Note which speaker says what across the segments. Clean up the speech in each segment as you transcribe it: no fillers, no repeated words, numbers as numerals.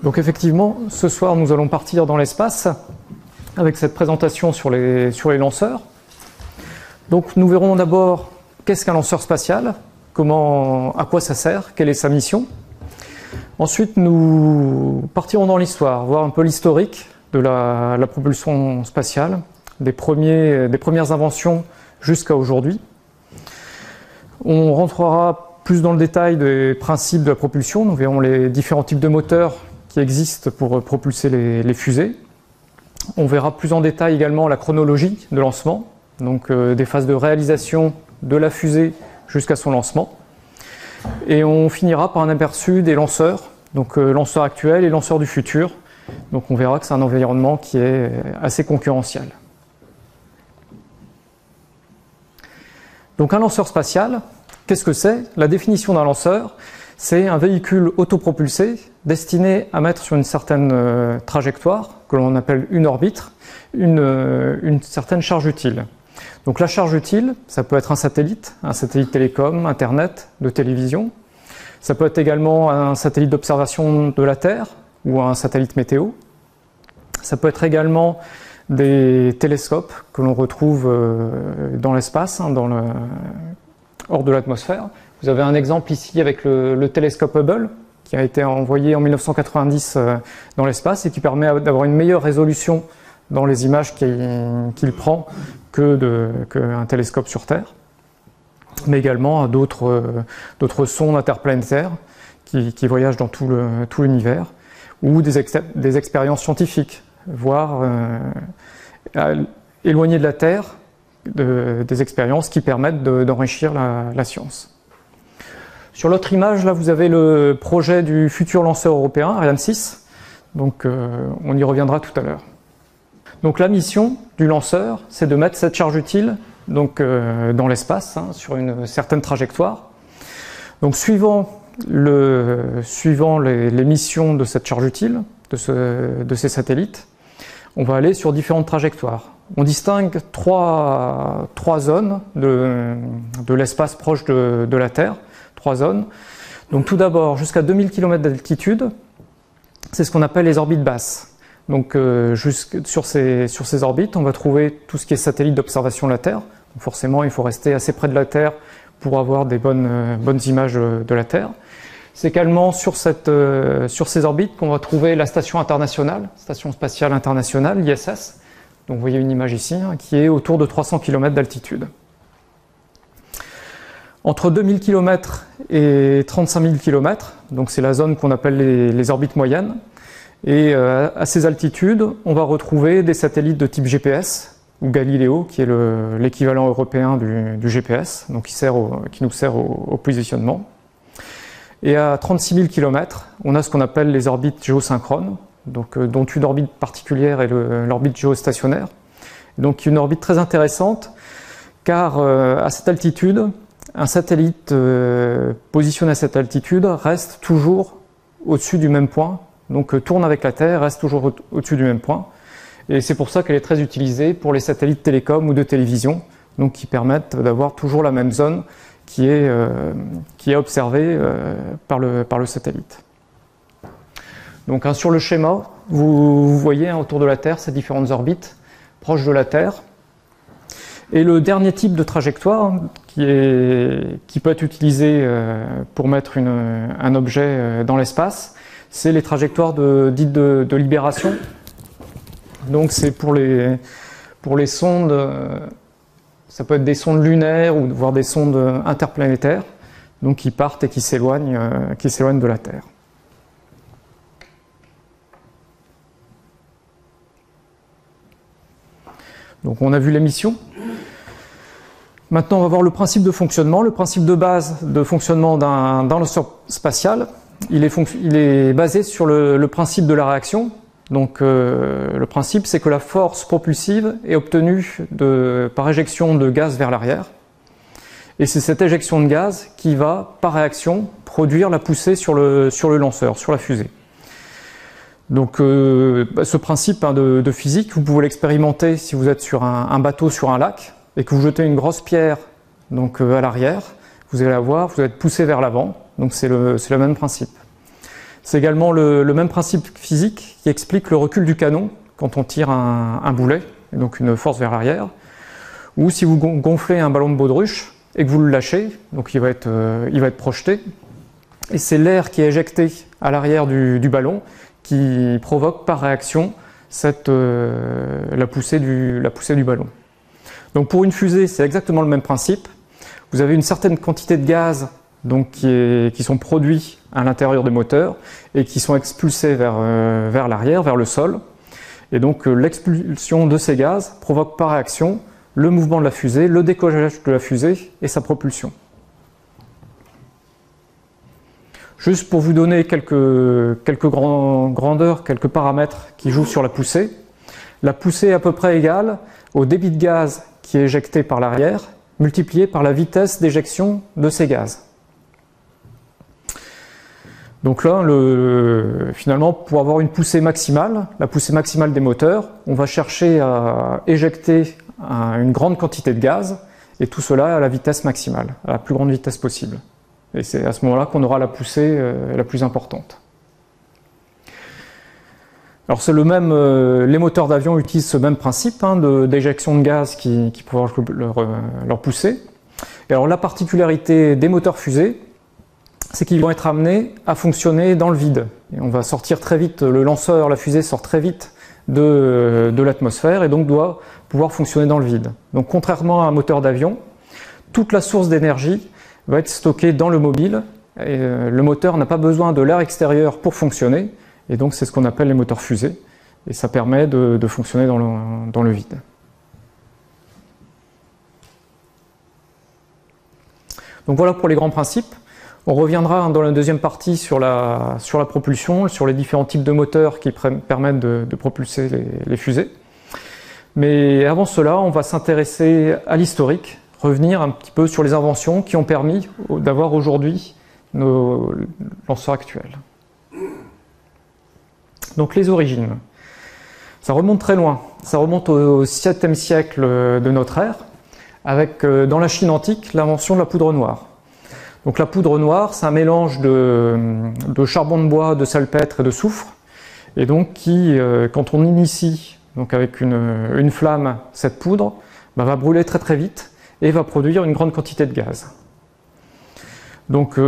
Speaker 1: Donc effectivement, ce soir, nous allons partir dans l'espace avec cette présentation sur les lanceurs. Donc nous verrons d'abord qu'est-ce qu'un lanceur spatial, à quoi ça sert, quelle est sa mission. Ensuite, nous partirons dans l'histoire, voir un peu l'historique de la propulsion spatiale, des premières inventions jusqu'à aujourd'hui. On rentrera plus dans le détail des principes de la propulsion. Nous verrons les différents types de moteurs qui existent pour propulser les fusées. On verra plus en détail également la chronologie de lancement, donc des phases de réalisation de la fusée jusqu'à son lancement. Et on finira par un aperçu des lanceurs, donc lanceurs actuels et lanceurs du futur. Donc on verra que c'est un environnement qui est assez concurrentiel. Donc un lanceur spatial, qu'est-ce que c'est? La définition d'un lanceur, c'est un véhicule autopropulsé destiné à mettre sur une certaine trajectoire, que l'on appelle une orbite, une certaine charge utile. Donc la charge utile, ça peut être un satellite télécom, internet, de télévision. Ça peut être également un satellite d'observation de la Terre ou un satellite météo. Ça peut être également des télescopes que l'on retrouve dans l'espace, hors de l'atmosphère. Vous avez un exemple ici avec le télescope Hubble, qui a été envoyé en 1990 dans l'espace et qui permet d'avoir une meilleure résolution dans les images qu'il prend qu'un télescope sur Terre, mais également à d'autres sondes interplanétaires qui voyagent dans tout l'univers, ou des expériences scientifiques, voire éloignées de la Terre, des expériences qui permettent d'enrichir la science. Sur l'autre image, là, vous avez le projet du futur lanceur européen, Ariane 6. Donc, on y reviendra tout à l'heure. Donc, la mission du lanceur, c'est de mettre cette charge utile dans l'espace, sur une certaine trajectoire. Donc, suivant les missions de cette charge utile, de ces satellites, on va aller sur différentes trajectoires. On distingue trois zones de l'espace proche de la Terre. 3 zones. Donc tout d'abord, jusqu'à 2000 km d'altitude, c'est ce qu'on appelle les orbites basses. Donc sur ces orbites, on va trouver tout ce qui est satellite d'observation de la Terre. Donc forcément, il faut rester assez près de la Terre pour avoir des bonnes images de la Terre. C'est également sur ces orbites qu'on va trouver la station internationale, Station spatiale internationale, l'ISS. Donc vous voyez une image ici, qui est autour de 300 km d'altitude. Entre 2000 km et 35 000 km, donc c'est la zone qu'on appelle les orbites moyennes, et à ces altitudes, on va retrouver des satellites de type GPS, ou Galileo, qui est l'équivalent européen du GPS, donc qui nous sert au positionnement. Et à 36 000 km, on a ce qu'on appelle les orbites géosynchrones, donc, dont une orbite particulière est l'orbite géostationnaire. Donc une orbite très intéressante, car à cette altitude, un satellite positionné à cette altitude reste toujours au-dessus du même point, donc tourne avec la Terre, reste toujours au-dessus du même point. Et c'est pour ça qu'elle est très utilisée pour les satellites télécom ou de télévision, donc qui permettent d'avoir toujours la même zone qui est observée par le satellite. Donc sur le schéma, vous voyez autour de la Terre ces différentes orbites proches de la Terre. Et le dernier type de trajectoire qui peut être utilisé pour mettre un objet dans l'espace, c'est les trajectoires dites de libération. Donc c'est pour les sondes, ça peut être des sondes lunaires ou voire des sondes interplanétaires, donc qui partent et qui s'éloignent de la Terre. Donc on a vu les missions. Maintenant, on va voir le principe de fonctionnement. Le principe de base de fonctionnement d'un lanceur spatial, il est basé sur le principe de la réaction. Donc, le principe, c'est que la force propulsive est obtenue par éjection de gaz vers l'arrière. Et c'est cette éjection de gaz qui va, par réaction, produire la poussée sur le lanceur, sur la fusée. Donc, ce principe de physique, vous pouvez l'expérimenter si vous êtes sur un bateau sur un lac, et que vous jetez une grosse pierre à l'arrière, vous allez la voir, vous allez être poussé vers l'avant, donc c'est le même principe. C'est également le même principe physique qui explique le recul du canon quand on tire un boulet, et donc une force vers l'arrière, ou si vous gonflez un ballon de baudruche et que vous le lâchez, donc il va être projeté, et c'est l'air qui est éjecté à l'arrière du ballon qui provoque par réaction la poussée du ballon. Donc pour une fusée, c'est exactement le même principe. Vous avez une certaine quantité de gaz donc, qui sont produits à l'intérieur des moteurs et qui sont expulsés vers l'arrière, vers le sol. Et donc l'expulsion de ces gaz provoque par réaction le mouvement de la fusée, le décollage de la fusée et sa propulsion. Juste pour vous donner quelques grandeurs, quelques paramètres qui jouent sur la poussée. La poussée est à peu près égale au débit de gaz qui est éjecté par l'arrière, multiplié par la vitesse d'éjection de ces gaz. Donc là, finalement, pour avoir une poussée maximale, la poussée maximale des moteurs, on va chercher à éjecter une grande quantité de gaz, et tout cela à la vitesse maximale, à la plus grande vitesse possible. Et c'est à ce moment-là qu'on aura la poussée la plus importante. Alors c'est les moteurs d'avion utilisent ce même principe d'éjection de gaz qui provoque leur poussée. Et alors la particularité des moteurs fusées, c'est qu'ils vont être amenés à fonctionner dans le vide. Et on va sortir très vite, le lanceur, la fusée sort très vite de l'atmosphère et donc doit pouvoir fonctionner dans le vide. Donc contrairement à un moteur d'avion, toute la source d'énergie va être stockée dans le mobile et le moteur n'a pas besoin de l'air extérieur pour fonctionner et donc c'est ce qu'on appelle les moteurs fusées et ça permet de fonctionner dans le vide. Donc voilà pour les grands principes. On reviendra dans la deuxième partie sur la propulsion, sur les différents types de moteurs qui permettent de propulser les fusées. Mais avant cela, on va s'intéresser à l'historique, revenir un petit peu sur les inventions qui ont permis d'avoir aujourd'hui nos lanceurs actuels. Donc les origines. Ça remonte très loin. Ça remonte au 7e siècle de notre ère, avec dans la Chine antique l'invention de la poudre noire. Donc la poudre noire, c'est un mélange de charbon de bois, de salpêtre et de soufre, et donc qui, quand on initie donc avec une flamme cette poudre, va brûler très très vite et va produire une grande quantité de gaz. Donc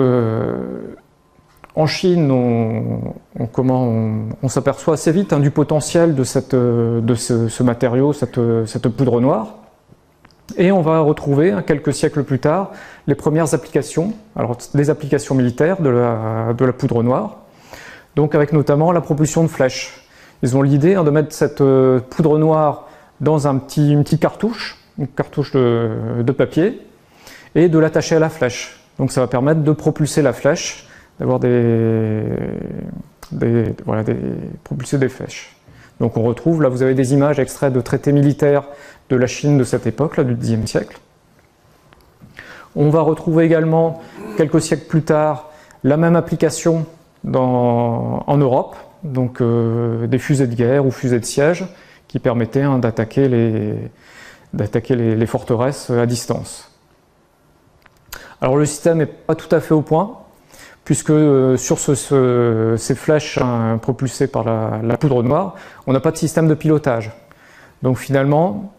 Speaker 1: en Chine, on s'aperçoit assez vite du potentiel de ce matériau, cette poudre noire. Et on va retrouver, quelques siècles plus tard, les premières applications, alors des applications militaires de la poudre noire, donc avec notamment la propulsion de flèches. Ils ont l'idée de mettre cette poudre noire dans une petite cartouche, une cartouche de papier, et de l'attacher à la flèche. Donc ça va permettre de propulser la flèche, d'avoir propulser des flèches. Donc on retrouve, là vous avez des images extraites de traités militaires de la Chine de cette époque, là, du Xe siècle. On va retrouver également, quelques siècles plus tard, la même application en Europe, donc des fusées de guerre ou fusées de siège, qui permettaient d'attaquer les forteresses à distance. Alors le système n'est pas tout à fait au point, puisque sur ces flèches propulsées par la poudre noire, on n'a pas de système de pilotage. Donc finalement,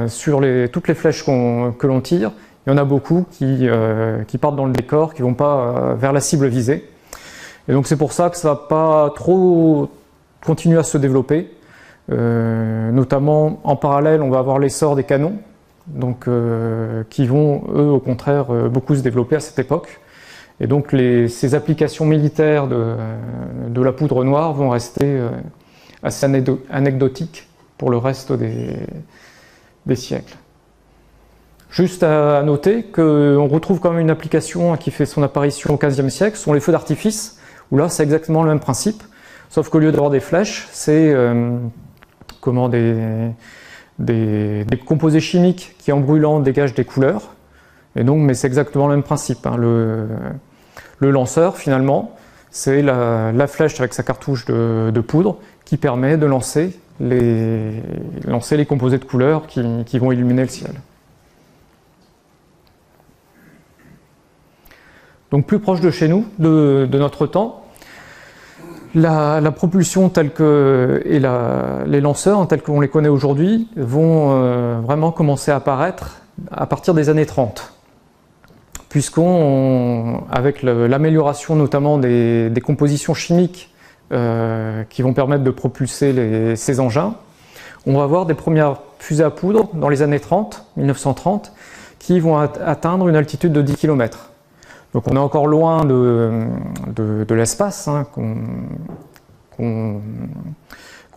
Speaker 1: sur toutes les flèches que l'on tire, il y en a beaucoup qui partent dans le décor, qui ne vont pas vers la cible visée. Et donc c'est pour ça que ça ne va pas trop continuer à se développer. Notamment en parallèle, on va avoir l'essor des canons, donc, qui vont, eux, au contraire, beaucoup se développer à cette époque. Et donc ces applications militaires de la poudre noire vont rester assez anecdotiques pour le reste des siècles. Juste à noter qu'on retrouve quand même une application qui fait son apparition au XVe siècle, ce sont les feux d'artifice, où là c'est exactement le même principe, sauf qu'au lieu d'avoir des flèches, c'est des composés chimiques qui en brûlant dégagent des couleurs, et donc, mais c'est exactement le même principe. Le lanceur, finalement, c'est la flèche avec sa cartouche de poudre qui permet de lancer les composés de couleurs qui vont illuminer le ciel. Donc plus proche de chez nous, de notre temps, La propulsion telle que, et les lanceurs tels qu'on les connaît aujourd'hui vont vraiment commencer à apparaître à partir des années 30. Avec l'amélioration notamment des compositions chimiques qui vont permettre de propulser ces engins, on va avoir des premières fusées à poudre dans les années 30, 1930, qui vont atteindre une altitude de 10 km. Donc on est encore loin de l'espace, hein, qu'on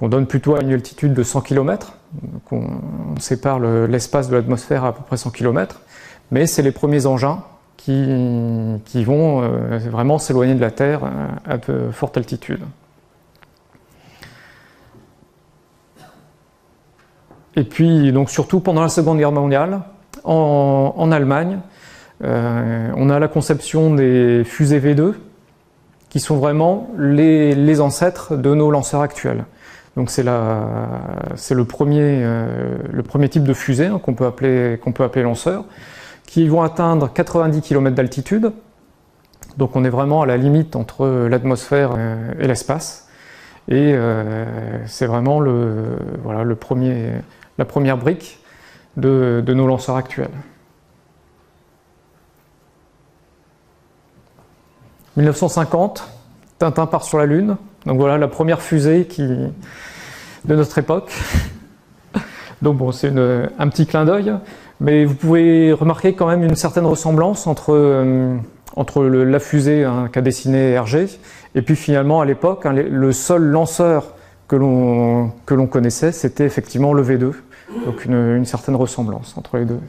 Speaker 1: donne plutôt à une altitude de 100 km. Donc on sépare l'espace de l'atmosphère à peu près 100 km, mais c'est les premiers engins qui vont vraiment s'éloigner de la Terre à peu forte altitude. Et puis, donc surtout pendant la Seconde Guerre mondiale, en Allemagne, on a la conception des fusées V2, qui sont vraiment les ancêtres de nos lanceurs actuels. Donc c'est le premier type de fusée, hein, qu'on peut appeler lanceur, qui vont atteindre 90 km d'altitude. Donc on est vraiment à la limite entre l'atmosphère et l'espace. Et c'est vraiment la première brique de nos lanceurs actuels. 1950, Tintin part sur la Lune. Donc voilà la première fusée de notre époque. Donc bon, c'est un petit clin d'œil, mais vous pouvez remarquer quand même une certaine ressemblance entre la fusée, hein, qu'a dessinée Hergé, et puis finalement à l'époque, hein, le seul lanceur que l'on connaissait, c'était effectivement le V2. Donc une certaine ressemblance entre les deux.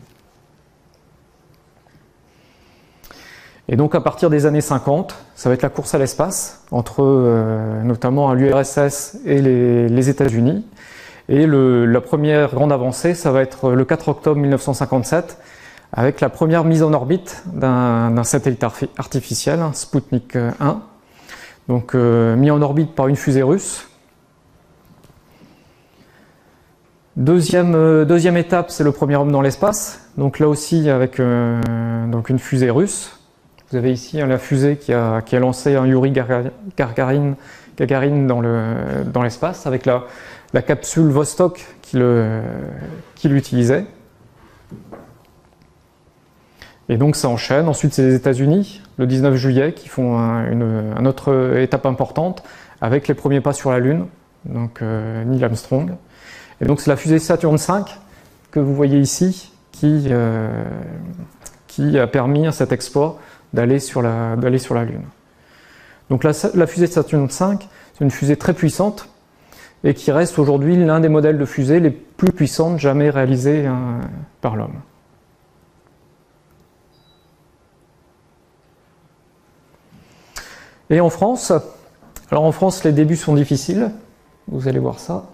Speaker 1: Et donc à partir des années 50, ça va être la course à l'espace entre notamment l'URSS et les États-Unis. Et la première grande avancée, ça va être le 4 octobre 1957, avec la première mise en orbite d'un satellite artificiel, Sputnik 1, donc mis en orbite par une fusée russe. Deuxième étape, c'est le premier homme dans l'espace, donc là aussi avec donc une fusée russe. Vous avez ici, hein, la fusée qui a lancé un Yuri Gagarin dans l'espace, avec la capsule Vostok qui l'utilisait. Et donc ça enchaîne. Ensuite, c'est les États-Unis, le 19 juillet, qui font une autre étape importante, avec les premiers pas sur la Lune, donc Neil Armstrong. Et donc c'est la fusée Saturn V que vous voyez ici qui a permis à cet exploit d'aller sur la Lune. Donc la fusée Saturn V, c'est une fusée très puissante et qui reste aujourd'hui l'un des modèles de fusée les plus puissantes jamais réalisées par l'homme. Et en France, alors en France les débuts sont difficiles, vous allez voir ça.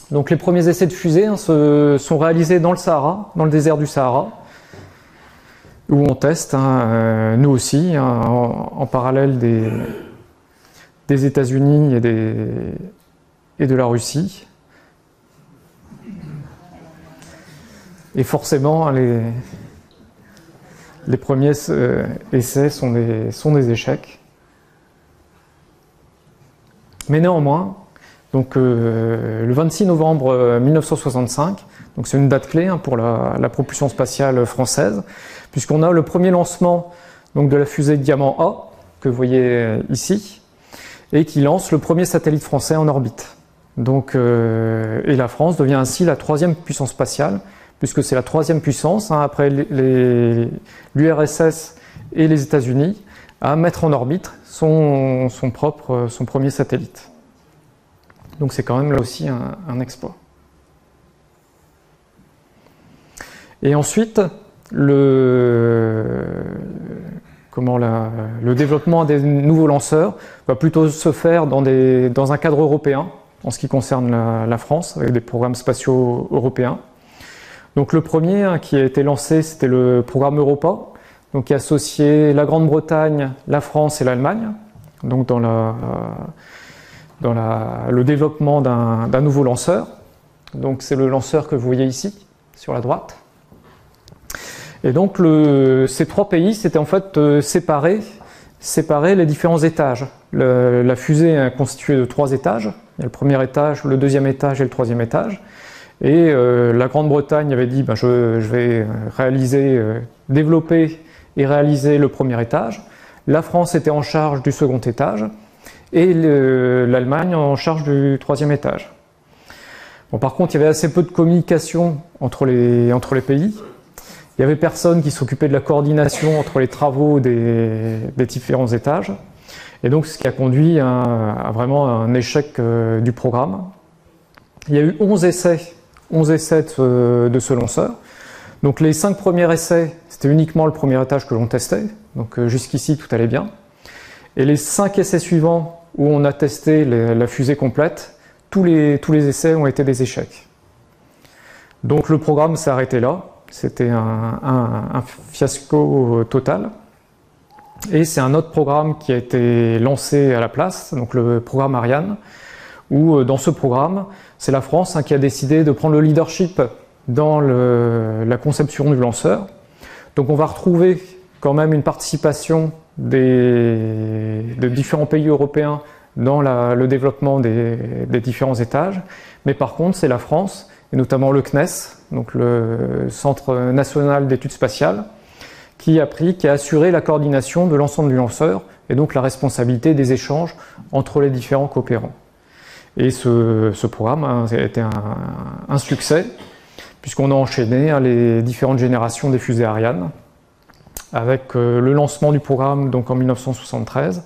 Speaker 1: Donc les premiers essais de fusée, hein, sont réalisés dans le Sahara, dans le désert du Sahara, où on teste, hein, nous aussi, hein, en parallèle des États-Unis et de la Russie. Et forcément, les premiers essais sont des échecs. Mais néanmoins, donc le 26 novembre 1965, donc c'est une date clé, hein, pour la propulsion spatiale française, puisqu'on a le premier lancement donc, de la fusée Diamant A, que vous voyez ici, et qui lance le premier satellite français en orbite. Donc, et la France devient ainsi la troisième puissance spatiale, puisque c'est la troisième puissance, hein, après l'URSS et les États-Unis, à mettre en orbite son premier satellite. Donc c'est quand même là aussi un exploit. Et ensuite, le développement des nouveaux lanceurs va plutôt se faire dans un cadre européen, en ce qui concerne la France, avec des programmes spatiaux européens. Donc le premier, hein, qui a été lancé, c'était le programme Europa, donc qui associait la Grande-Bretagne, la France et l'Allemagne, donc dans le développement d'un nouveau lanceur. Donc c'est le lanceur que vous voyez ici, sur la droite. Et donc ces trois pays s'étaient en fait séparés séparer les différents étages. La fusée est constituée de 3 étages. Il y a le premier étage, le deuxième étage et le troisième étage. Et la Grande-Bretagne avait dit je vais développer et réaliser le premier étage. La France était en charge du second étage et l'Allemagne en charge du troisième étage. Bon, par contre, il y avait assez peu de communication entre les pays. Il n'y avait personne qui s'occupait de la coordination entre les travaux des différents étages. Et donc, ce qui a conduit à vraiment un échec du programme. Il y a eu 11 essais de ce lanceur. Donc, les 5 premiers essais, c'était uniquement le premier étage que l'on testait. Donc, jusqu'ici, tout allait bien. Et les 5 essais suivants, où on a testé la fusée complète, tous les essais ont été des échecs. Donc, le programme s'est arrêté là. C'était un fiasco total. Et c'est un autre programme qui a été lancé à la place, donc le programme Ariane, où dans ce programme, c'est la France qui a décidé de prendre le leadership dans la conception du lanceur. Donc on va retrouver quand même une participation de différents pays européens dans le développement des différents étages. Mais par contre, c'est la France, et notamment le CNES, donc le Centre national d'études spatiales, qui a assuré la coordination de l'ensemble du lanceur et donc la responsabilité des échanges entre les différents coopérants. Et ce programme a été un succès, puisqu'on a enchaîné les différentes générations des fusées Ariane, avec le lancement du programme donc en 1973,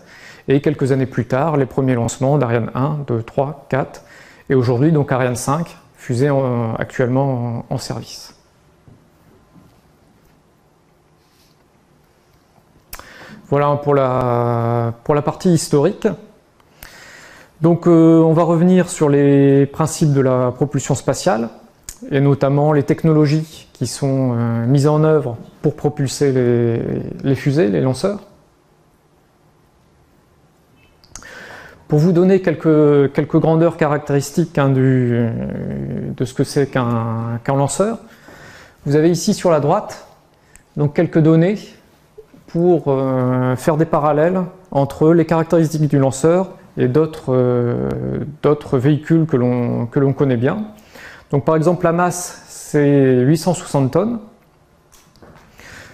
Speaker 1: et quelques années plus tard, les premiers lancements d'Ariane 1, 2, 3, 4, et aujourd'hui donc Ariane 5, fusée actuellement en service. Voilà pour la partie historique. Donc on va revenir sur les principes de la propulsion spatiale, et notamment les technologies qui sont mises en œuvre pour propulser les fusées, les lanceurs. Pour vous donner quelques grandeurs caractéristiques de ce que c'est qu'un lanceur, vous avez ici sur la droite donc quelques données pour faire des parallèles entre les caractéristiques du lanceur et d'autres véhicules que l'on connaît bien. Donc par exemple la masse c'est 860 tonnes,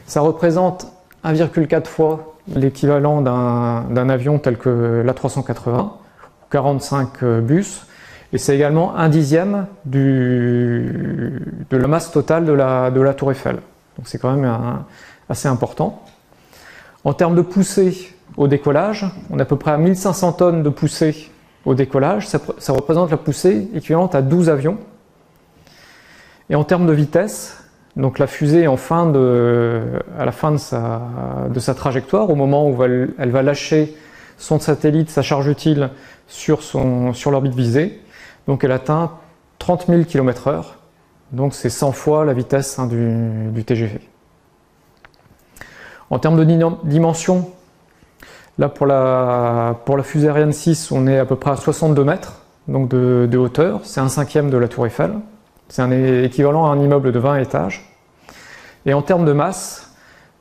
Speaker 1: ça représente 1,4 fois l'équivalent d'un avion tel que l'A380, 45 bus, et c'est également 1/10 de la masse totale de la Tour Eiffel. Donc c'est quand même assez important. En termes de poussée au décollage, on est à peu près à 1500 tonnes de poussée au décollage, ça représente la poussée équivalente à 12 avions. Et en termes de vitesse, donc la fusée à la fin de sa trajectoire, au moment où elle va lâcher son satellite, sa charge utile sur l'orbite visée, donc elle atteint 30 000 km/h, donc c'est 100 fois la vitesse du TGV. En termes de dimension, là pour la fusée Ariane 6, on est à peu près à 62 mètres donc de hauteur, c'est 1/5 de la Tour Eiffel. C'est un équivalent à un immeuble de 20 étages. Et en termes de masse,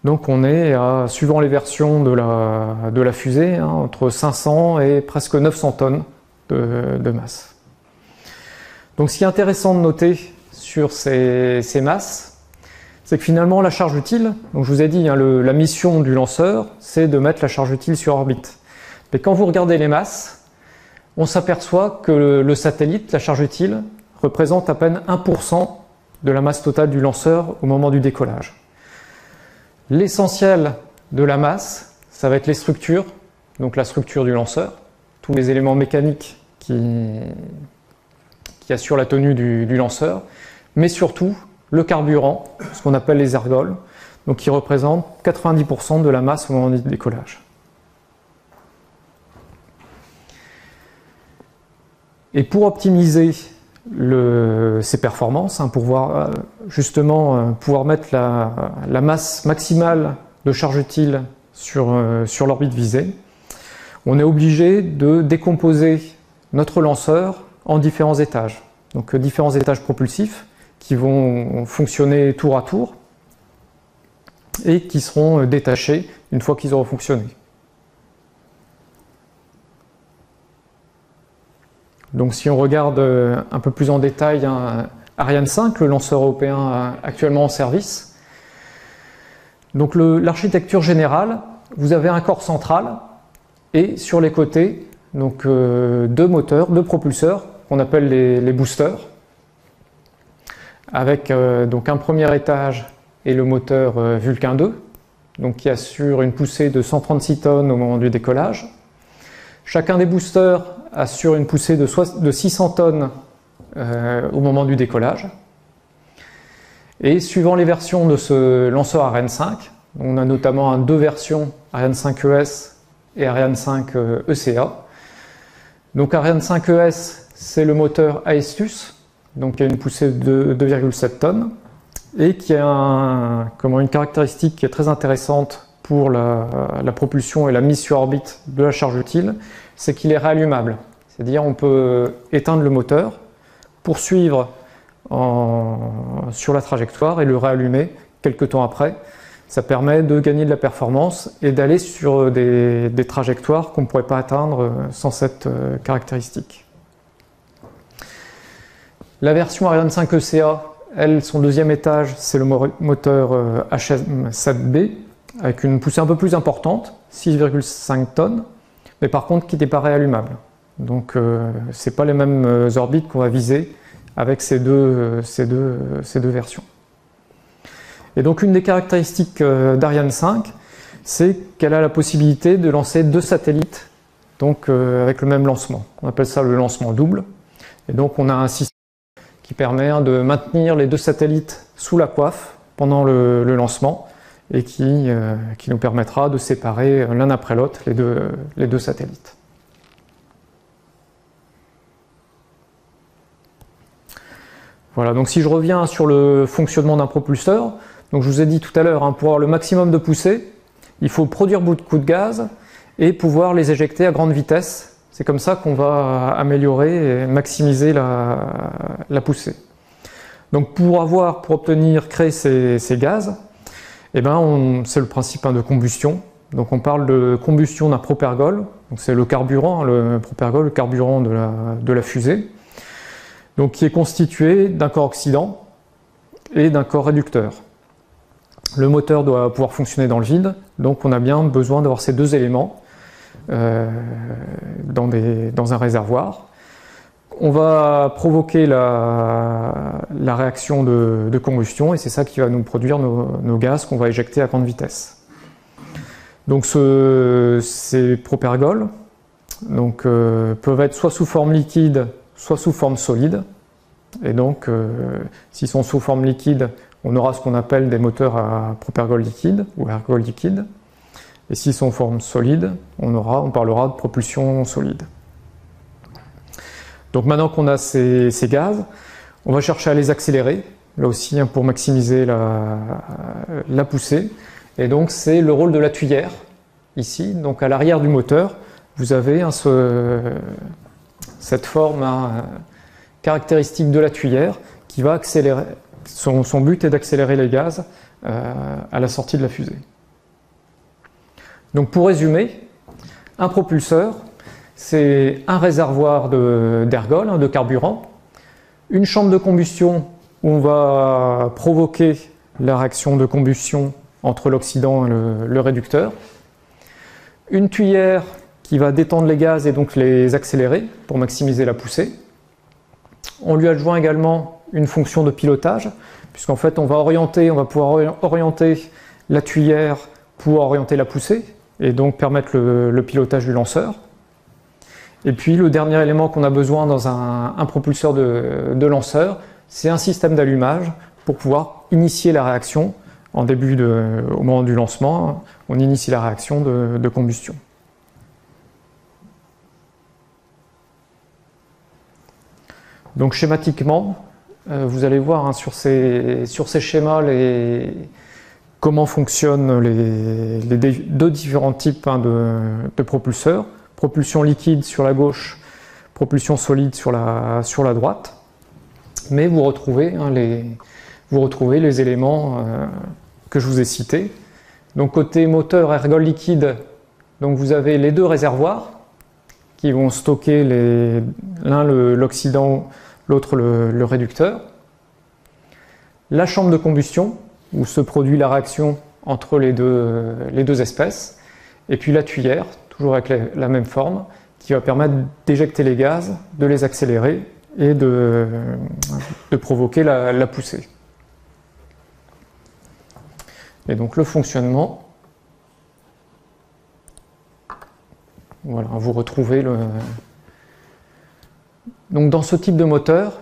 Speaker 1: donc on est suivant les versions de la fusée, entre 500 et presque 900 tonnes de masse. Donc ce qui est intéressant de noter sur ces masses, c'est que finalement la charge utile, donc je vous ai dit, la mission du lanceur, c'est de mettre la charge utile sur orbite. Mais quand vous regardez les masses, on s'aperçoit que le satellite, la charge utile, représente à peine 1% de la masse totale du lanceur au moment du décollage. L'essentiel de la masse, ça va être les structures, donc la structure du lanceur, tous les éléments mécaniques qui assurent la tenue du lanceur, mais surtout le carburant, ce qu'on appelle les ergols, donc qui représentent 90% de la masse au moment du décollage. Et pour optimiser ses performances, pour pouvoir mettre la masse maximale de charge utile sur l'orbite visée, on est obligé de décomposer notre lanceur en différents étages. Donc différents étages propulsifs qui vont fonctionner tour à tour et qui seront détachés une fois qu'ils auront fonctionné. Donc si on regarde un peu plus en détail Ariane 5, le lanceur européen actuellement en service. Donc l'architecture générale, vous avez un corps central et sur les côtés, donc deux moteurs, deux propulseurs qu'on appelle les boosters, avec donc un premier étage et le moteur Vulcain 2, donc qui assure une poussée de 136 tonnes au moment du décollage. Chacun des boosters assure une poussée de 600 tonnes au moment du décollage. Et suivant les versions de ce lanceur Ariane 5, on a notamment deux versions, Ariane 5 ES et Ariane 5 ECA. Donc Ariane 5 ES, c'est le moteur Aestus, donc qui a une poussée de 2,7 tonnes et qui a une caractéristique qui est très intéressante pour la propulsion et la mise sur orbite de la charge utile, c'est qu'il est réallumable. C'est-à-dire on peut éteindre le moteur, poursuivre sur la trajectoire et le réallumer quelques temps après. Ça permet de gagner de la performance et d'aller sur des trajectoires qu'on ne pourrait pas atteindre sans cette caractéristique. La version Ariane 5 ECA, elle, son deuxième étage, c'est le moteur HM7B, avec une poussée un peu plus importante, 6,5 tonnes, mais par contre qui n'est pas réallumable. Donc ce n'est pas les mêmes orbites qu'on va viser avec ces deux versions. Et donc une des caractéristiques d'Ariane 5, c'est qu'elle a la possibilité de lancer deux satellites donc, avec le même lancement. On appelle ça le lancement double. Et donc on a un système qui permet de maintenir les deux satellites sous la coiffe pendant le lancement et qui nous permettra de séparer l'un après l'autre les deux satellites. Voilà, donc si je reviens sur le fonctionnement d'un propulseur, donc je vous ai dit tout à l'heure, pour avoir le maximum de poussée, il faut produire beaucoup de gaz et pouvoir les éjecter à grande vitesse. C'est comme ça qu'on va améliorer et maximiser la poussée. Donc pour créer ces gaz, c'est le principe de combustion. Donc on parle de combustion d'un propergol, donc c'est le carburant, le propergol, le carburant de la fusée, donc qui est constitué d'un corps oxydant et d'un corps réducteur. Le moteur doit pouvoir fonctionner dans le vide, donc on a bien besoin d'avoir ces deux éléments dans un réservoir. On va provoquer la réaction de combustion et c'est ça qui va nous produire nos gaz qu'on va éjecter à grande vitesse. Donc ces propergols peuvent être soit sous forme liquide, soit sous forme solide. Et donc s'ils sont sous forme liquide, on aura ce qu'on appelle des moteurs à propergol liquide ou ergol liquide. Et s'ils sont en forme solide, on parlera de propulsion solide. Donc maintenant qu'on a ces gaz, on va chercher à les accélérer, là aussi pour maximiser la poussée. Et donc c'est le rôle de la tuyère, ici. Donc à l'arrière du moteur, vous avez cette forme caractéristique de la tuyère qui va accélérer. Son but est d'accélérer les gaz à la sortie de la fusée. Donc pour résumer, un propulseur, c'est un réservoir d'ergol, de carburant, une chambre de combustion où on va provoquer la réaction de combustion entre l'oxydant et le réducteur, une tuyère qui va détendre les gaz et donc les accélérer pour maximiser la poussée. On lui adjoint également une fonction de pilotage, puisqu'en fait on va pouvoir orienter la tuyère pour orienter la poussée et donc permettre le pilotage du lanceur. Et puis le dernier élément qu'on a besoin dans un propulseur de lanceur, c'est un système d'allumage pour pouvoir initier la réaction au moment du lancement, on initie la réaction de combustion. Donc schématiquement, vous allez voir sur ces schémas comment fonctionnent les deux différents types de propulseurs. Propulsion liquide sur la gauche, propulsion solide sur la droite. Mais vous retrouvez les éléments que je vous ai cités. Donc côté moteur ergol liquide, donc vous avez les deux réservoirs qui vont stocker l'un l'oxydant, l'autre le réducteur. La chambre de combustion, où se produit la réaction entre les deux espèces. Et puis la tuyère, toujours avec la même forme, qui va permettre d'éjecter les gaz, de les accélérer et de provoquer la poussée. Et donc le fonctionnement, voilà, vous retrouvez Donc dans ce type de moteur,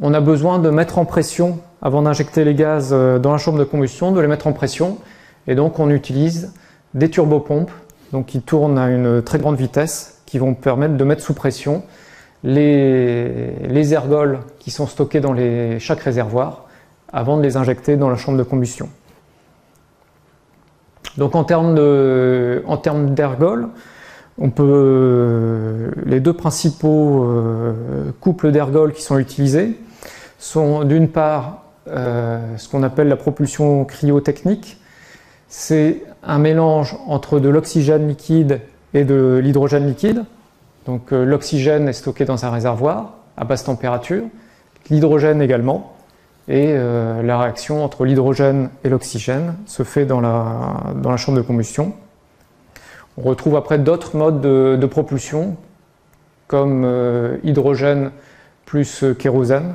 Speaker 1: on a besoin de mettre en pression, avant d'injecter les gaz dans la chambre de combustion, de les mettre en pression, et donc on utilise des turbopompes donc qui tournent à une très grande vitesse, qui vont permettre de mettre sous pression les ergols qui sont stockés dans chaque réservoir avant de les injecter dans la chambre de combustion. Donc en termes d'ergols, les deux principaux couples d'ergols qui sont utilisés sont d'une part ce qu'on appelle la propulsion cryotechnique. C'est un mélange entre de l'oxygène liquide et de l'hydrogène liquide. Donc l'oxygène est stocké dans un réservoir à basse température, l'hydrogène également, et la réaction entre l'hydrogène et l'oxygène se fait dans la chambre de combustion. On retrouve après d'autres modes de propulsion, comme hydrogène plus kérosène,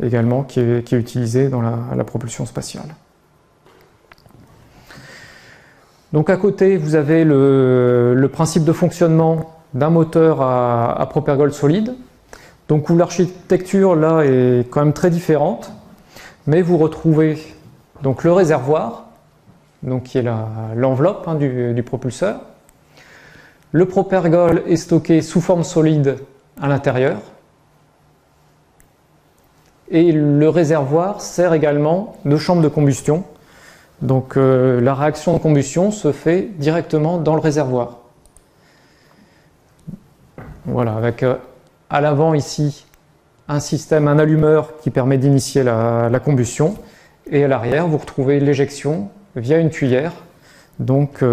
Speaker 1: également, qui est utilisé dans la propulsion spatiale. Donc à côté, vous avez le principe de fonctionnement d'un moteur à propergol solide, donc où l'architecture là est quand même très différente, mais vous retrouvez donc le réservoir, donc qui est l'enveloppe du propulseur. Le propergol est stocké sous forme solide à l'intérieur, et le réservoir sert également de chambre de combustion. Donc la réaction de combustion se fait directement dans le réservoir. Voilà, avec à l'avant ici un allumeur qui permet d'initier la combustion, et à l'arrière vous retrouvez l'éjection via une tuyère, donc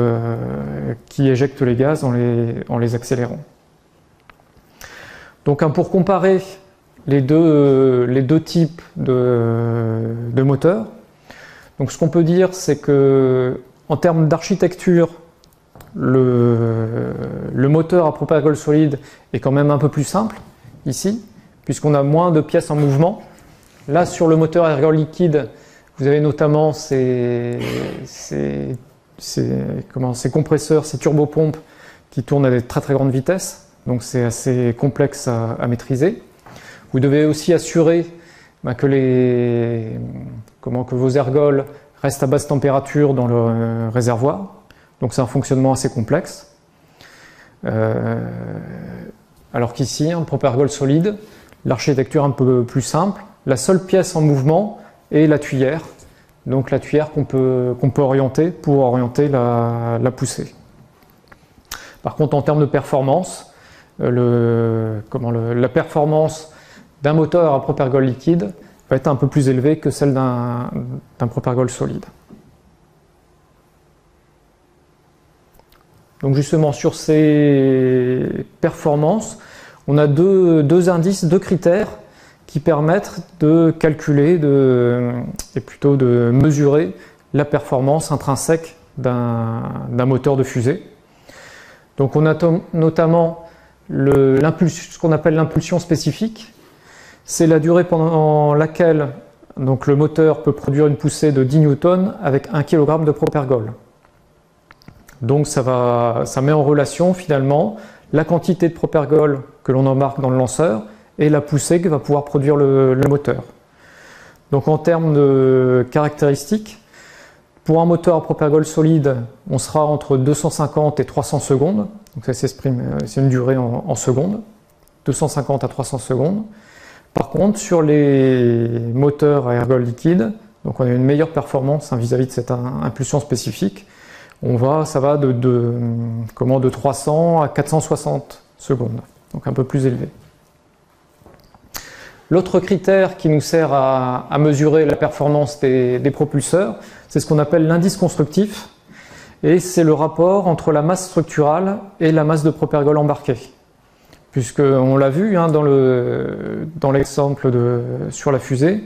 Speaker 1: qui éjecte les gaz en les accélérant. Donc pour comparer les deux types de moteurs, donc ce qu'on peut dire, c'est que en termes d'architecture, le moteur à propergol solide est quand même un peu plus simple ici, puisqu'on a moins de pièces en mouvement. Là, sur le moteur à ergol liquide, vous avez notamment ces compresseurs, ces turbopompes qui tournent à des très très grandes vitesses, donc c'est assez complexe à maîtriser. Vous devez aussi assurer que vos ergols restent à basse température dans le réservoir, donc c'est un fonctionnement assez complexe. Alors qu'ici, un propergol solide, l'architecture un peu plus simple, la seule pièce en mouvement est la tuyère, donc la tuyère qu'on peut orienter pour orienter la poussée. Par contre, en termes de performance, la performance d'un moteur à propergol liquide va être un peu plus élevée que celle d'un propergol solide. Donc justement, sur ces performances, on a deux indices, deux critères qui permettent de calculer et plutôt de mesurer la performance intrinsèque d'un moteur de fusée. Donc on a notamment ce qu'on appelle l'impulsion spécifique. C'est la durée pendant laquelle donc, le moteur peut produire une poussée de 10 newtons avec 1 kg de propergol. Donc ça met en relation finalement la quantité de propergol que l'on embarque dans le lanceur et la poussée que va pouvoir produire le moteur. Donc en termes de caractéristiques, pour un moteur à propergol solide, on sera entre 250 et 300 secondes. Donc ça s'exprime, c'est une durée en secondes, 250 à 300 secondes. Par contre, sur les moteurs à ergol liquide, donc on a une meilleure performance vis-à-vis de cette impulsion spécifique. Ça va de 300 à 460 secondes, donc un peu plus élevé. L'autre critère qui nous sert à mesurer la performance des propulseurs, c'est ce qu'on appelle l'indice constructif, et c'est le rapport entre la masse structurale et la masse de propergol embarqué. puisqu'on l'a vu hein, dans l'exemple sur la fusée,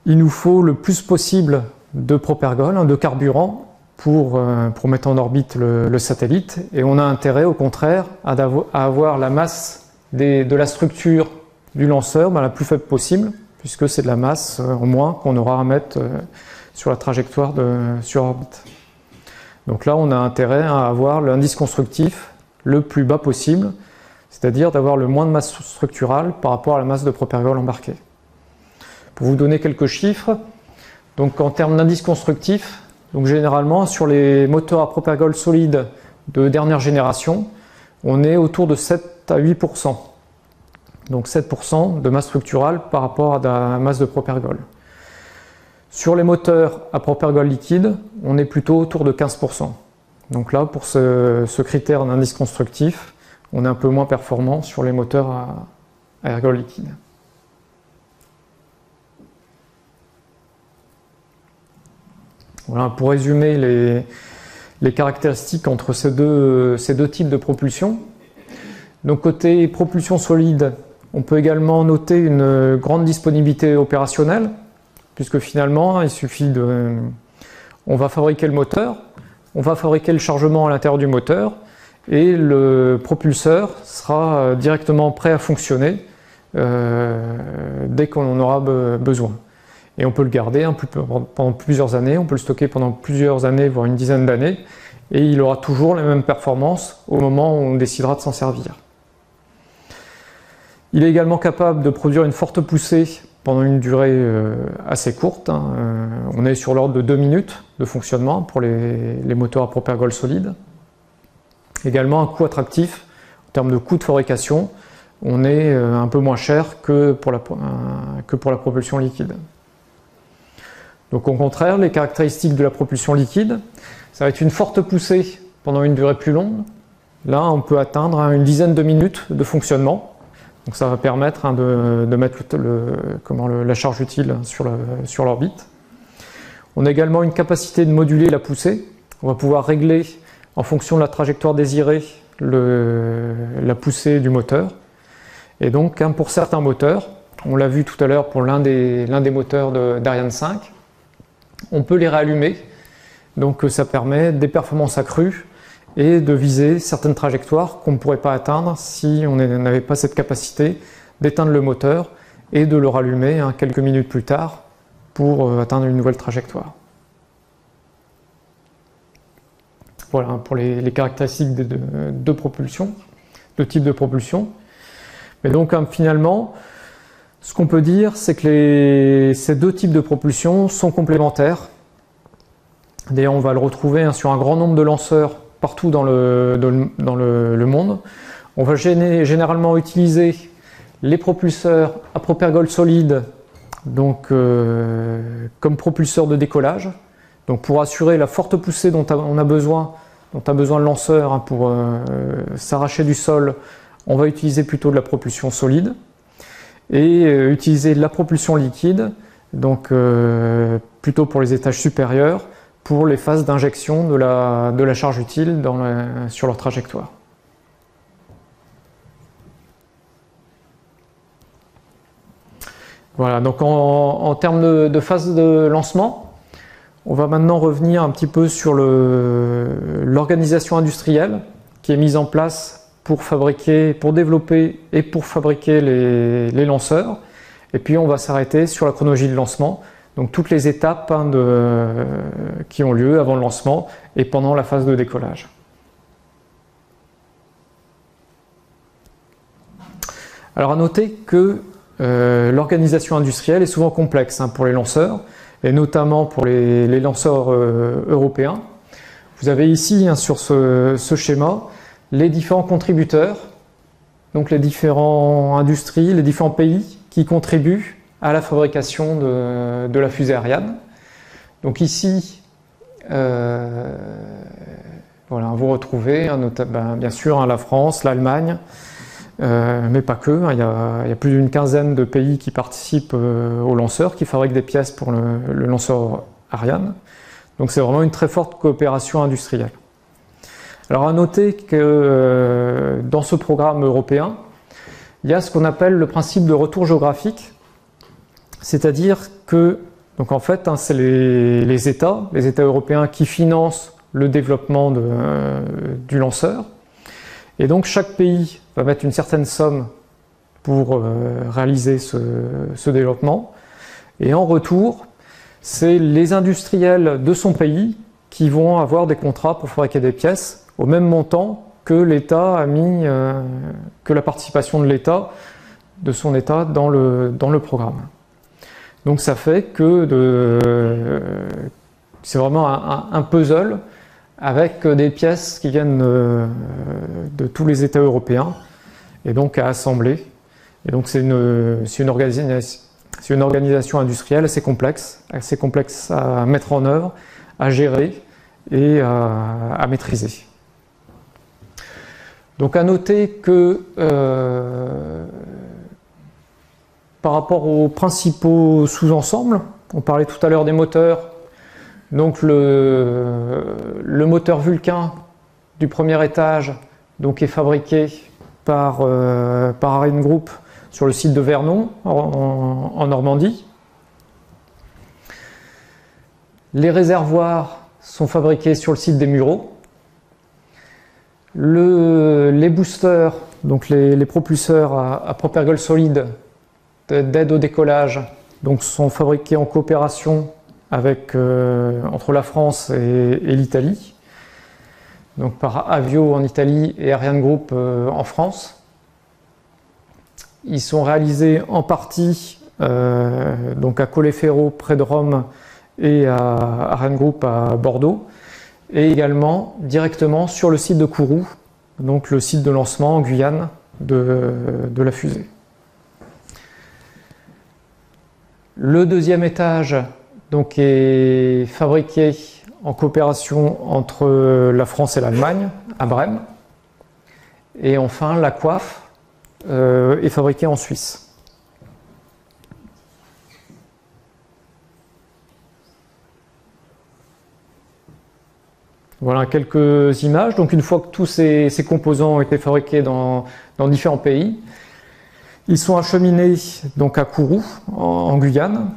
Speaker 1: il nous faut le plus possible de propergol, hein, de carburant, pour mettre en orbite le satellite, et on a intérêt au contraire à avoir la masse de la structure du lanceur la plus faible possible, puisque c'est de la masse en moins qu'on aura à mettre sur la trajectoire sur orbite. Donc là on a intérêt à avoir l'indice constructif le plus bas possible, c'est-à-dire d'avoir le moins de masse structurale par rapport à la masse de propergol embarquée. Pour vous donner quelques chiffres, donc en termes d'indice constructif, donc généralement sur les moteurs à propergol solide de dernière génération, on est autour de 7 à 8%. Donc 7% de masse structurale par rapport à la masse de propergol. Sur les moteurs à propergol liquide, on est plutôt autour de 15%. Donc là, pour ce critère d'indice constructif, on est un peu moins performant sur les moteurs à ergol liquide. Voilà, pour résumer les caractéristiques entre ces deux types de propulsion. Donc côté propulsion solide, on peut également noter une grande disponibilité opérationnelle, puisque finalement il suffit on va fabriquer le moteur, on va fabriquer le chargement à l'intérieur du moteur, et le propulseur sera directement prêt à fonctionner dès qu'on en aura besoin. Et on peut le garder pendant plusieurs années, on peut le stocker pendant plusieurs années, voire une dizaine d'années, et il aura toujours les mêmes performances au moment où on décidera de s'en servir. Il est également capable de produire une forte poussée pendant une durée assez courte. Hein. On est sur l'ordre de 2 minutes de fonctionnement pour les moteurs à propergol solide. Également un coût attractif en termes de coût de fabrication. On est un peu moins cher que pour la propulsion liquide. Donc au contraire, les caractéristiques de la propulsion liquide, ça va être une forte poussée pendant une durée plus longue. Là, on peut atteindre une dizaine de minutes de fonctionnement. Donc ça va permettre de mettre la charge utile sur l'orbite. On a également une capacité de moduler la poussée. On va pouvoir régler en fonction de la trajectoire désirée la poussée du moteur. Et donc pour certains moteurs, on l'a vu tout à l'heure pour l'un des moteurs d'Ariane 5, on peut les réallumer, donc ça permet des performances accrues et de viser certaines trajectoires qu'on ne pourrait pas atteindre si on n'avait pas cette capacité d'éteindre le moteur et de le rallumer quelques minutes plus tard pour atteindre une nouvelle trajectoire. Voilà pour les caractéristiques de type de propulsion. Mais donc finalement, ce qu'on peut dire, c'est que ces deux types de propulsion sont complémentaires. D'ailleurs, on va le retrouver sur un grand nombre de lanceurs partout dans le monde. On va généralement utiliser les propulseurs à propergol solide donc, comme propulseurs de décollage. Donc pour assurer la forte poussée dont a besoin le lanceur pour s'arracher du sol, on va utiliser plutôt de la propulsion solide. Et utiliser de la propulsion liquide, donc plutôt pour les étages supérieurs, pour les phases d'injection de la charge utile sur leur trajectoire. Voilà, donc en termes de phase de lancement, on va maintenant revenir un petit peu sur l'organisation industrielle qui est mise en place pour développer et pour fabriquer les lanceurs. Et puis on va s'arrêter sur la chronologie de lancement, donc toutes les étapes qui ont lieu avant le lancement et pendant la phase de décollage. Alors à noter que l'organisation industrielle est souvent complexe pour les lanceurs, et notamment pour les lanceurs européens. Vous avez ici sur ce schéma les différents contributeurs, donc les différentes industries, les différents pays qui contribuent à la fabrication de la fusée Ariane. Donc ici, voilà, vous retrouvez bien sûr la France, l'Allemagne, mais pas que. Il y a plus d'une quinzaine de pays qui participent au lanceur, qui fabriquent des pièces pour le lanceur Ariane. Donc c'est vraiment une très forte coopération industrielle. Alors à noter que dans ce programme européen, il y a ce qu'on appelle le principe de retour géographique, c'est-à-dire que, donc en fait, c'est les États européens qui financent le développement du lanceur, et donc chaque pays va mettre une certaine somme pour réaliser ce développement, et en retour, c'est les industriels de son pays qui vont avoir des contrats pour fabriquer des pièces au même montant que l'État a mis, que la participation de son État dans le programme. Donc ça fait que c'est vraiment un puzzle avec des pièces qui viennent de tous les États européens et donc à assembler. Et donc c'est une organisation industrielle assez complexe à mettre en œuvre, à gérer et à maîtriser. Donc à noter que par rapport aux principaux sous-ensembles, on parlait tout à l'heure des moteurs, donc le moteur Vulcain du premier étage donc est fabriqué par ArianeGroup sur le site de Vernon en Normandie. Les réservoirs sont fabriqués sur le site des Mureaux. Les boosters, donc les propulseurs à propergol solide d'aide au décollage, donc sont fabriqués en coopération entre la France et l'Italie, donc par Avio en Italie et ArianeGroup en France. Ils sont réalisés en partie donc à Colleferro près de Rome et à ArianeGroup à Bordeaux, et également directement sur le site de Kourou, donc le site de lancement en Guyane de la fusée. Le deuxième étage donc, est fabriqué en coopération entre la France et l'Allemagne, à Brême. Et enfin, la coiffe est fabriquée en Suisse. Voilà quelques images. Donc une fois que tous ces composants ont été fabriqués dans différents pays, ils sont acheminés donc à Kourou, en Guyane,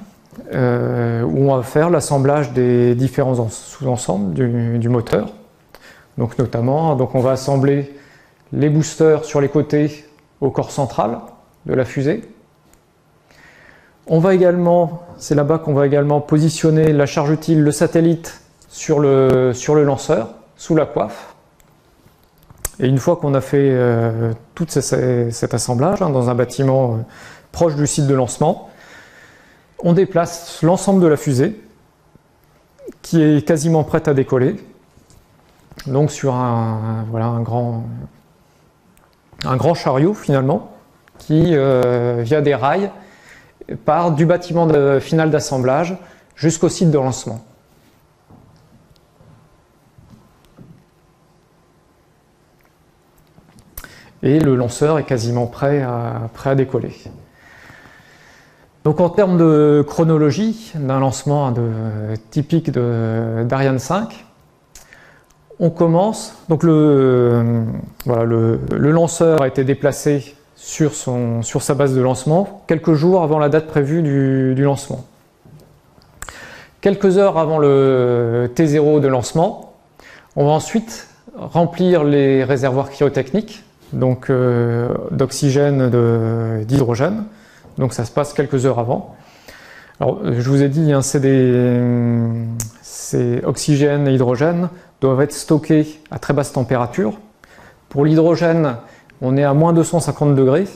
Speaker 1: où on va faire l'assemblage des différents sous-ensembles du moteur. Donc notamment, on va assembler les boosters sur les côtés au corps central de la fusée. On va également, c'est là-bas qu'on va également positionner la charge utile, le satellite, sur le lanceur, sous la coiffe. Et une fois qu'on a fait tout cet assemblage dans un bâtiment proche du site de lancement, on déplace l'ensemble de la fusée qui est quasiment prête à décoller, donc sur un grand chariot finalement qui via des rails part du bâtiment final d'assemblage jusqu'au site de lancement. Et le lanceur est quasiment prêt à décoller. Donc en termes de chronologie d'un lancement typique d'Ariane 5, on commence, donc le lanceur a été déplacé sur sa base de lancement quelques jours avant la date prévue du lancement. Quelques heures avant le T0 de lancement, on va ensuite remplir les réservoirs cryotechniques, donc d'oxygène, d'hydrogène. Donc ça se passe quelques heures avant. Alors je vous ai dit, ces oxygène et hydrogène doivent être stockés à très basse température. Pour l'hydrogène, on est à moins 250 degrés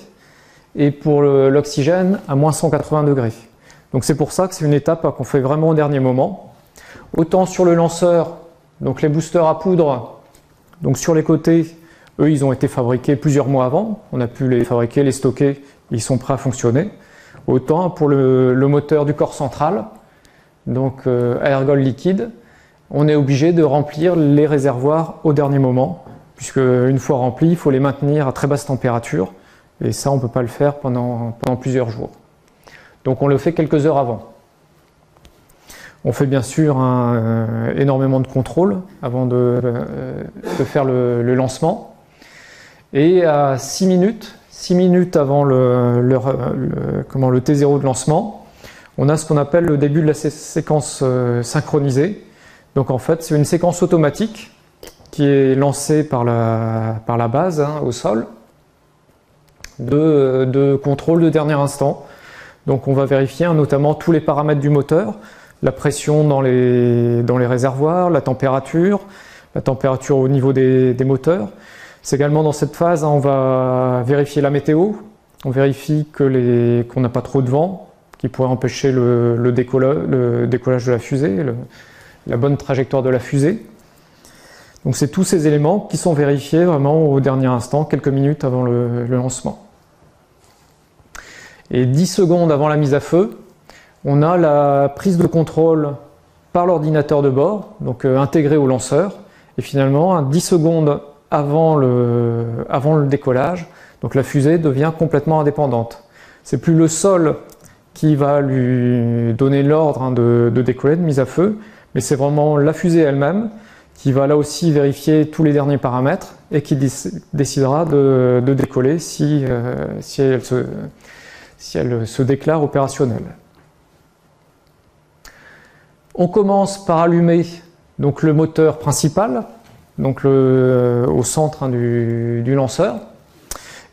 Speaker 1: et pour l'oxygène à moins 180 degrés. Donc c'est pour ça que c'est une étape qu'on fait vraiment au dernier moment. Autant sur le lanceur, donc les boosters à poudre, donc sur les côtés, eux, ils ont été fabriqués plusieurs mois avant. On a pu les fabriquer, les stocker, ils sont prêts à fonctionner. Autant pour le moteur du corps central, donc aérogol liquide, on est obligé de remplir les réservoirs au dernier moment, puisque une fois remplis, il faut les maintenir à très basse température, et ça, on ne peut pas le faire pendant plusieurs jours. Donc on le fait quelques heures avant. On fait bien sûr énormément de contrôles avant de faire le lancement. Et à 6 minutes avant le T0 de lancement, on a ce qu'on appelle le début de la séquence synchronisée. Donc en fait, c'est une séquence automatique qui est lancée par la base au sol de contrôle de dernier instant. Donc on va vérifier notamment tous les paramètres du moteur, la pression dans les réservoirs, la température au niveau des moteurs. C'est également dans cette phase, on va vérifier la météo, on vérifie qu'on n'a pas trop de vent, qui pourrait empêcher le décollage de la fusée, la bonne trajectoire de la fusée. Donc c'est tous ces éléments qui sont vérifiés vraiment au dernier instant, quelques minutes avant le lancement. Et 10 secondes avant la mise à feu, on a la prise de contrôle par l'ordinateur de bord, donc intégré au lanceur. Et finalement, 10 secondes avant le décollage, donc la fusée devient complètement indépendante. C'est plus le sol qui va lui donner l'ordre de décoller, de mise à feu, mais c'est vraiment la fusée elle-même qui va là aussi vérifier tous les derniers paramètres et qui décidera de décoller si elle se déclare opérationnelle. On commence par allumer donc le moteur principal, donc au centre du lanceur.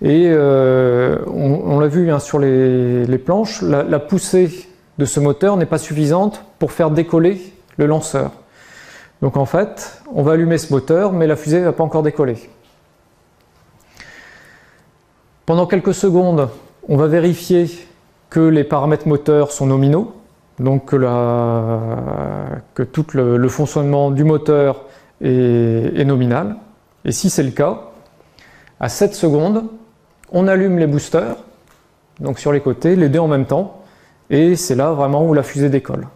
Speaker 1: Et on l'a vu sur les planches, la poussée de ce moteur n'est pas suffisante pour faire décoller le lanceur. Donc en fait, on va allumer ce moteur, mais la fusée ne va pas encore décoller. Pendant quelques secondes, on va vérifier que les paramètres moteurs sont nominaux, donc que tout le fonctionnement du moteur est nominal. Et si c'est le cas, à 7 secondes, on allume les boosters, donc sur les côtés, les deux en même temps, et c'est là vraiment où la fusée décolle.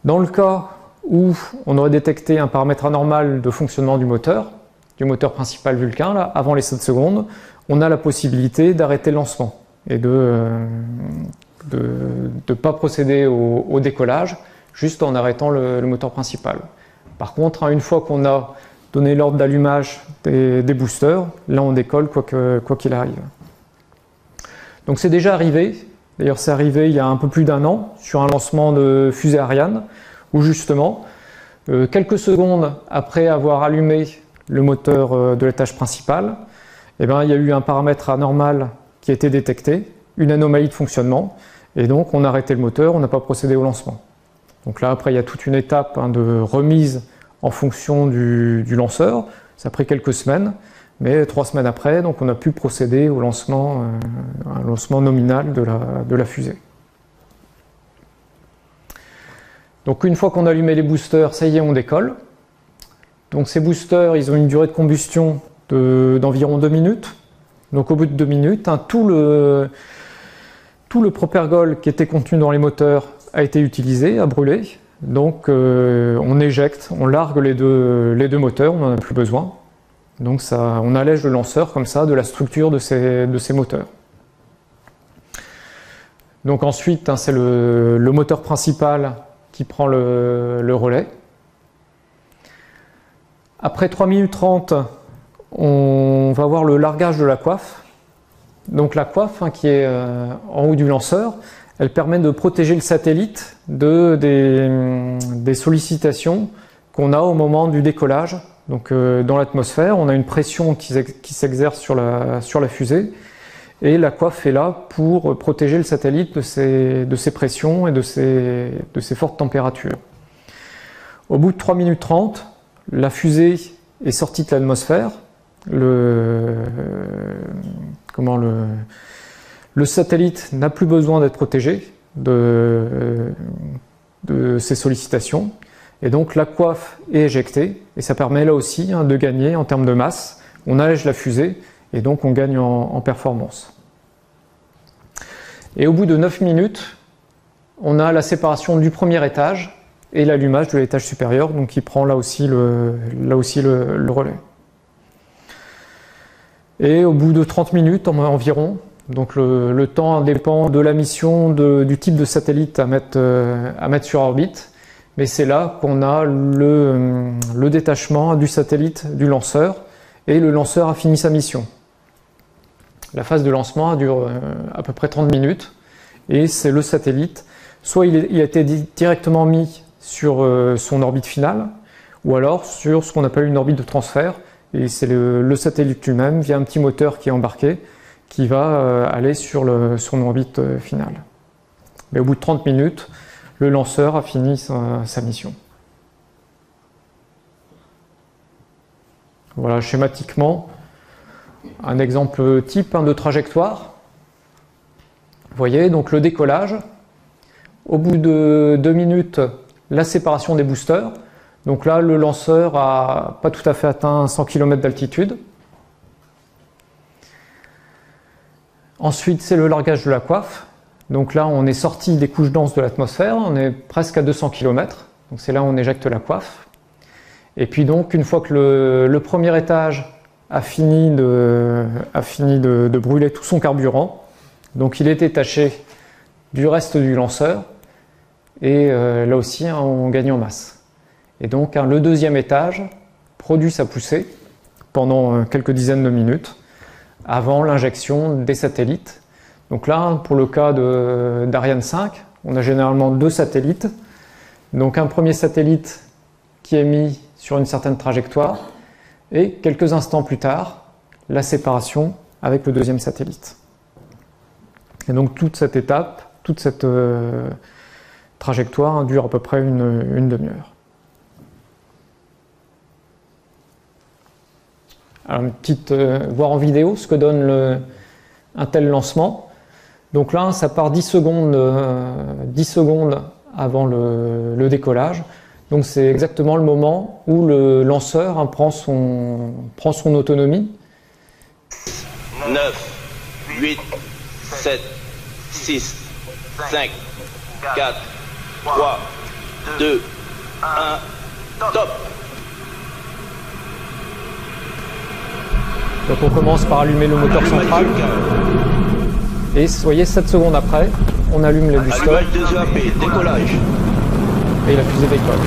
Speaker 1: Dans le cas où on aurait détecté un paramètre anormal de fonctionnement du moteur principal Vulcain, là, avant les 7 secondes, on a la possibilité d'arrêter le lancement et de ne pas procéder au décollage, juste en arrêtant le moteur principal. Par contre, une fois qu'on a donné l'ordre d'allumage des boosters, là on décolle quoi qu'il arrive. Donc c'est déjà arrivé, d'ailleurs c'est arrivé il y a un peu plus d'1 an, sur un lancement de fusée Ariane, où justement, quelques secondes après avoir allumé le moteur de l'étage principal, il y a eu un paramètre anormal qui a été détecté, une anomalie de fonctionnement, et donc on a arrêté le moteur, on n'a pas procédé au lancement. Donc là après il y a toute une étape de remise en fonction du lanceur, ça a pris quelques semaines, mais 3 semaines après, donc on a pu procéder au lancement, un lancement nominal de la fusée. Donc une fois qu'on a allumé les boosters, ça y est, on décolle. Donc ces boosters, ils ont une durée de combustion d'environ 2 minutes. Donc au bout de 2 minutes, tout le propergol qui était contenu dans les moteurs a été utilisé, a brûlé. Donc on éjecte, on largue les deux moteurs, on n'en a plus besoin. Donc on allège le lanceur comme ça de la structure de ces moteurs. Donc ensuite, c'est le moteur principal qui prend le relais. Après 3 minutes 30, on va voir le largage de la coiffe. Donc la coiffe qui est en haut du lanceur, elle permet de protéger le satellite des sollicitations qu'on a au moment du décollage. Donc dans l'atmosphère, on a une pression qui s'exerce sur la fusée, et la coiffe est là pour protéger le satellite de ces pressions et de ces fortes températures. Au bout de 3 minutes 30, la fusée est sortie de l'atmosphère. Le satellite n'a plus besoin d'être protégé de ces sollicitations, et donc la coiffe est éjectée, et ça permet là aussi de gagner en termes de masse. On allège la fusée et donc on gagne en performance. Et au bout de 9 minutes, on a la séparation du premier étage et l'allumage de l'étage supérieur, donc qui prend là aussi le relais. Et au bout de 30 minutes environ, Donc le temps dépend de la mission, du type de satellite à mettre sur orbite. Mais c'est là qu'on a le détachement du satellite du lanceur et le lanceur a fini sa mission. La phase de lancement dure à peu près 30 minutes et c'est le satellite, soit il a été directement mis sur son orbite finale ou alors sur ce qu'on appelle une orbite de transfert et c'est le satellite lui-même via un petit moteur qui est embarqué qui va aller sur son orbite finale. Mais au bout de 30 minutes, le lanceur a fini sa mission. Voilà schématiquement un exemple type de trajectoire. Vous voyez, donc le décollage. Au bout de 2 minutes, la séparation des boosters. Donc là, le lanceur n'a pas tout à fait atteint 100 km d'altitude. Ensuite, c'est le largage de la coiffe. Donc là, on est sorti des couches denses de l'atmosphère, on est presque à 200 km. Donc c'est là où on éjecte la coiffe. Et puis donc, une fois que le premier étage a fini de brûler tout son carburant, donc il est détaché du reste du lanceur. Et là aussi, on gagne en masse. Et donc, le deuxième étage produit sa poussée pendant quelques dizaines de minutes avant l'injection des satellites. Donc là, pour le cas d'Ariane 5, on a généralement 2 satellites. Donc un premier satellite qui est mis sur une certaine trajectoire et quelques instants plus tard, la séparation avec le deuxième satellite. Et donc toute cette étape, toute cette trajectoire dure à peu près une demi-heure. Alors une petite voir en vidéo ce que donne un tel lancement. Donc là, ça part 10 secondes avant le décollage. Donc c'est exactement le moment où le lanceur prend son autonomie.
Speaker 2: 9, 8, 7, 6, 5, 4, 3, 2, 1, top!
Speaker 1: Donc on commence par allumer le moteur central. Et vous voyez, 7 secondes après, on allume les boosters.
Speaker 2: Allumage des EAP, décollage.
Speaker 1: Et la fusée décolle.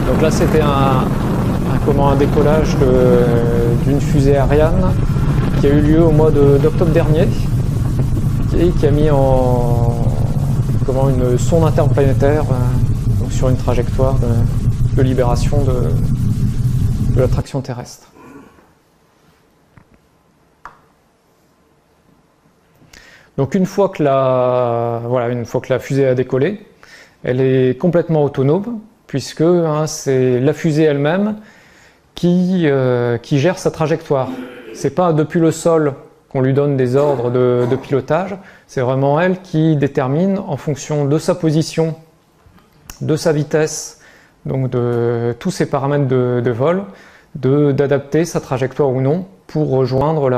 Speaker 1: Donc là, c'était un décollage d'une fusée Ariane qui a eu lieu au mois d'octobre dernier et qui a mis une sonde interplanétaire sur une trajectoire de libération de l'attraction terrestre. Donc une fois que la fusée a décollé, elle est complètement autonome puisque c'est la fusée elle-même qui gère sa trajectoire. C'est pas depuis le sol qu'on lui donne des ordres de pilotage, c'est vraiment elle qui détermine en fonction de sa position, de sa vitesse, donc de tous ses paramètres de vol, d'adapter sa trajectoire ou non pour rejoindre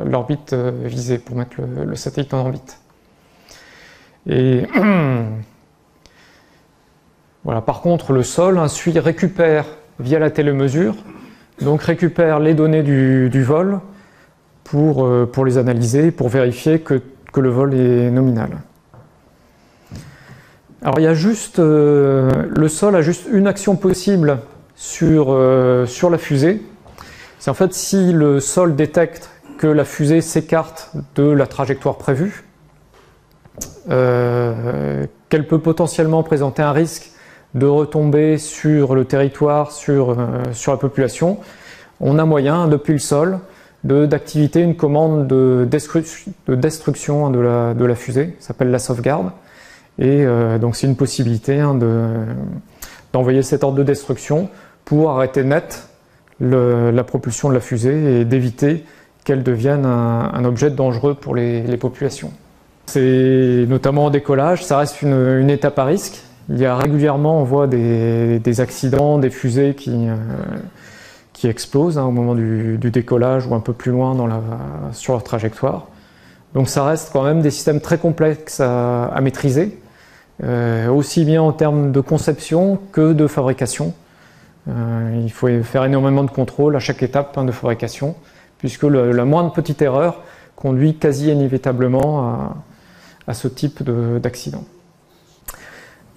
Speaker 1: l'orbite visée, pour mettre le satellite en orbite. Et voilà, par contre, le sol récupère via la télémesure, donc récupère les données du vol pour les analyser, pour vérifier que le vol est nominal. Alors il y a juste le sol a juste une action possible sur la fusée. C'est en fait si le sol détecte que la fusée s'écarte de la trajectoire prévue, qu'elle peut potentiellement présenter un risque de retomber sur le territoire, sur la population, on a moyen depuis le sol d'activer une commande de destruction de la fusée, ça s'appelle la sauvegarde. Et donc c'est une possibilité d'envoyer cet ordre de destruction pour arrêter net la propulsion de la fusée et d'éviter qu'elle devienne un objet dangereux pour les populations. C'est notamment en décollage, ça reste une étape à risque. Il y a régulièrement, on voit des accidents, des fusées qui explosent au moment du décollage ou un peu plus loin sur leur trajectoire. Donc ça reste quand même des systèmes très complexes à maîtriser. aussi bien en termes de conception que de fabrication. Il faut faire énormément de contrôle à chaque étape de fabrication, puisque la moindre petite erreur conduit quasi inévitablement à ce type d'accident.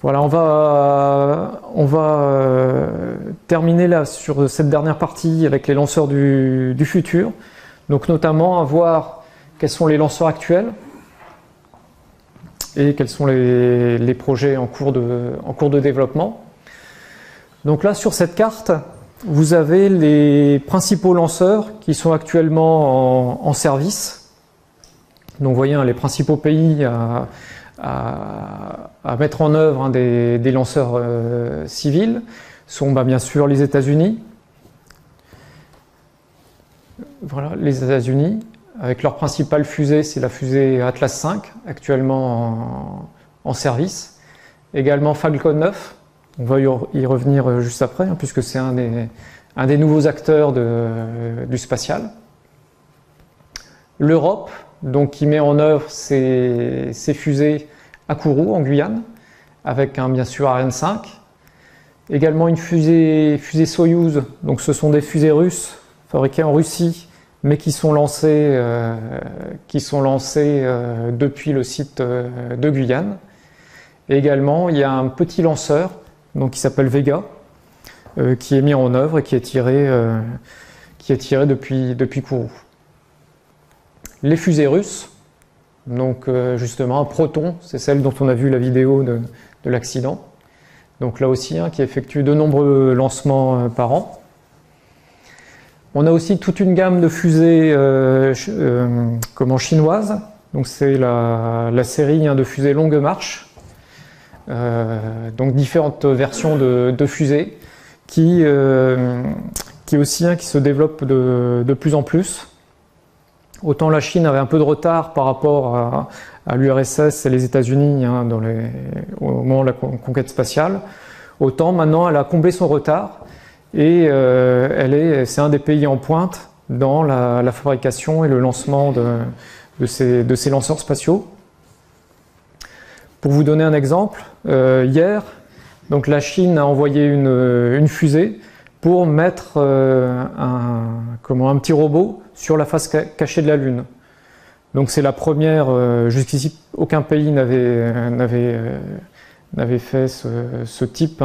Speaker 1: Voilà, on va terminer là sur cette dernière partie avec les lanceurs du futur. Donc notamment à voir quels sont les lanceurs actuels et quels sont les projets en cours de développement. Donc là sur cette carte, vous avez les principaux lanceurs qui sont actuellement en service. Donc vous voyez les principaux pays à mettre en œuvre des lanceurs civils sont bien sûr les États-Unis. Voilà, les États-Unis, avec leur principale fusée, c'est la fusée Atlas V, actuellement en service. Également Falcon 9, on va y revenir juste après, puisque c'est un des nouveaux acteurs du spatial. L'Europe, donc, qui met en œuvre ses fusées à Kourou, en Guyane, avec bien sûr Ariane 5. Également une fusée Soyouz, donc ce sont des fusées russes fabriquées en Russie, mais qui sont lancées depuis le site de Guyane. Et également, il y a un petit lanceur donc, qui s'appelle Vega, qui est mis en œuvre et qui est tiré depuis Kourou. Les fusées russes, donc justement un Proton, c'est celle dont on a vu la vidéo de l'accident. Donc là aussi, qui effectue de nombreux lancements par an. On a aussi toute une gamme de fusées chinoises. Donc c'est la série de fusées longue marche. Donc différentes versions de fusées qui se développent de plus en plus. Autant la Chine avait un peu de retard par rapport à l'URSS et les États-Unis au moment de la conquête spatiale, autant maintenant elle a comblé son retard et c'est un des pays en pointe dans la fabrication et le lancement de ces lanceurs spatiaux. Pour vous donner un exemple, hier, donc la Chine a envoyé une fusée pour mettre un petit robot sur la face cachée de la Lune. Donc c'est la première, jusqu'ici aucun pays n'avait fait ce type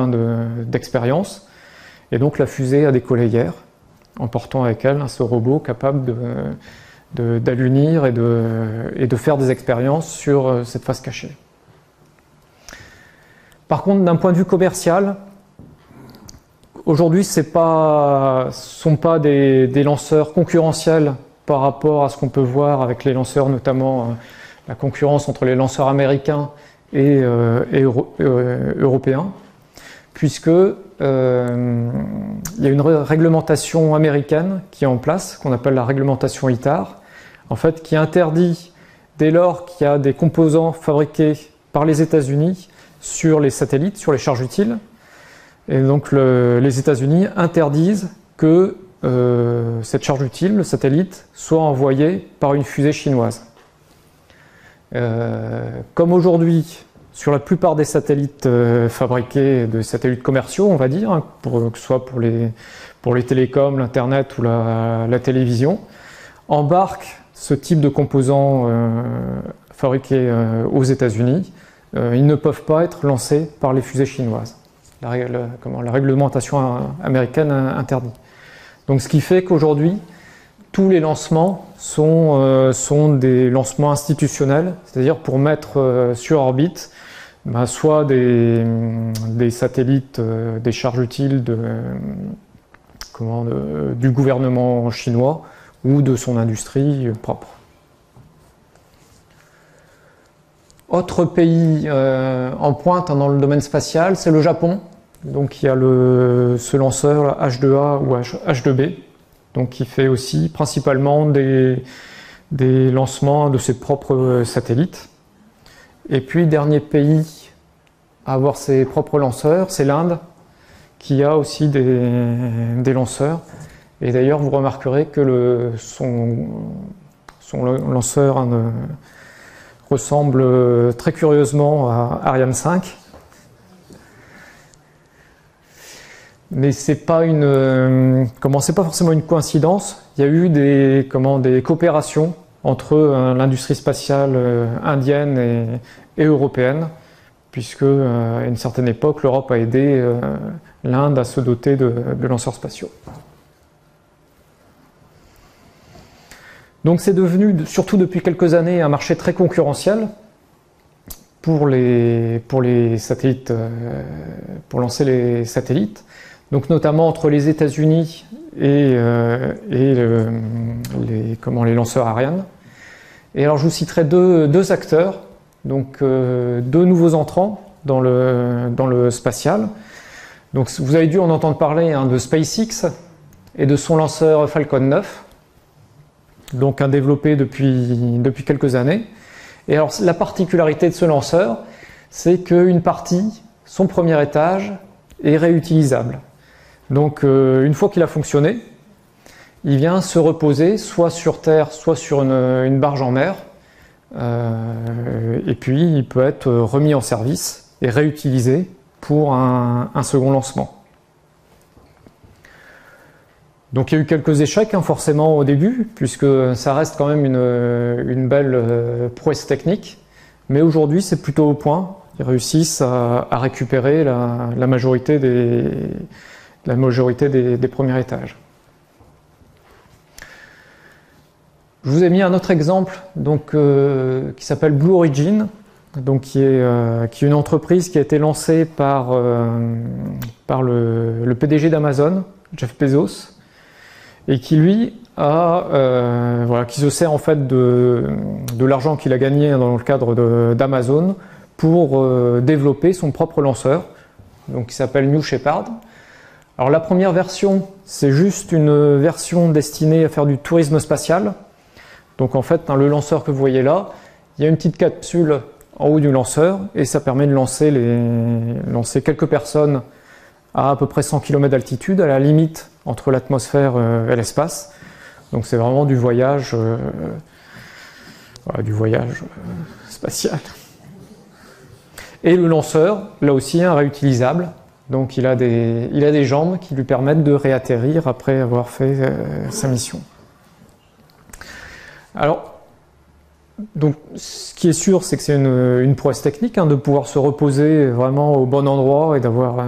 Speaker 1: d'expérience. Et donc la fusée a décollé hier, emportant avec elle ce robot capable d'allunir et de faire des expériences sur cette face cachée. Par contre, d'un point de vue commercial, aujourd'hui, ce ne sont pas des lanceurs concurrentiels par rapport à ce qu'on peut voir avec les lanceurs, notamment la concurrence entre les lanceurs américains et européens, puisque il y a une réglementation américaine qui est en place, qu'on appelle la réglementation ITAR, en fait, qui interdit, dès lors qu'il y a des composants fabriqués par les États-Unis sur les satellites, sur les charges utiles, et donc les États-Unis interdisent que cette charge utile, le satellite, soit envoyé par une fusée chinoise. Comme aujourd'hui, sur la plupart des satellites fabriqués, des satellites commerciaux, on va dire, que ce soit pour les télécoms, l'internet ou la télévision, embarquent ce type de composants fabriqués aux États-Unis. Ils ne peuvent pas être lancés par les fusées chinoises. La réglementation américaine interdit. Donc ce qui fait qu'aujourd'hui, tous les lancements sont des lancements institutionnels, c'est-à-dire pour mettre sur orbite soit des satellites, des charges utiles du gouvernement chinois ou de son industrie propre. Autre pays en pointe dans le domaine spatial, c'est le Japon. Donc il y a ce lanceur H2A ou H2B, donc qui fait aussi principalement des lancements de ses propres satellites. Et puis dernier pays à avoir ses propres lanceurs, c'est l'Inde, qui a aussi des lanceurs. Et d'ailleurs vous remarquerez que son lanceur ressemble très curieusement à Ariane 5. Mais c'est pas c'est pas forcément une coïncidence. Il y a eu des coopérations entre l'industrie spatiale indienne et européenne, puisque à une certaine époque, l'Europe a aidé l'Inde à se doter de lanceurs spatiaux. Donc c'est devenu, surtout depuis quelques années, un marché très concurrentiel pour les satellites, pour lancer les satellites. Donc notamment entre les États-Unis et les lanceurs Ariane. Et alors je vous citerai deux acteurs, donc deux nouveaux entrants dans le spatial. Donc vous avez dû en entendre parler de SpaceX et de son lanceur Falcon 9, donc développé depuis quelques années. Et alors la particularité de ce lanceur, c'est qu'une partie, son premier étage, est réutilisable. Donc une fois qu'il a fonctionné, il vient se reposer soit sur Terre, soit sur une barge en mer, et puis il peut être remis en service et réutilisé pour un second lancement. Donc il y a eu quelques échecs forcément au début, puisque ça reste quand même une belle prouesse technique, mais aujourd'hui c'est plutôt au point. Ils réussissent à récupérer la majorité des premiers étages. Je vous ai mis un autre exemple qui s'appelle Blue Origin, qui est une entreprise qui a été lancée par le PDG d'Amazon, Jeff Bezos, et qui lui qui se sert en fait de l'argent qu'il a gagné dans le cadre d'Amazon pour développer son propre lanceur, qui s'appelle New Shepard. Alors la première version, c'est juste une version destinée à faire du tourisme spatial. Donc en fait, le lanceur que vous voyez là, il y a une petite capsule en haut du lanceur et ça permet de lancer quelques personnes à peu près 100 km d'altitude, à la limite entre l'atmosphère et l'espace. Donc c'est vraiment du voyage spatial. Et le lanceur, là aussi, réutilisable. Donc il a des jambes qui lui permettent de réatterrir après avoir fait sa mission. Alors, donc, ce qui est sûr, c'est que c'est une prouesse technique de pouvoir se reposer vraiment au bon endroit et d'avoir.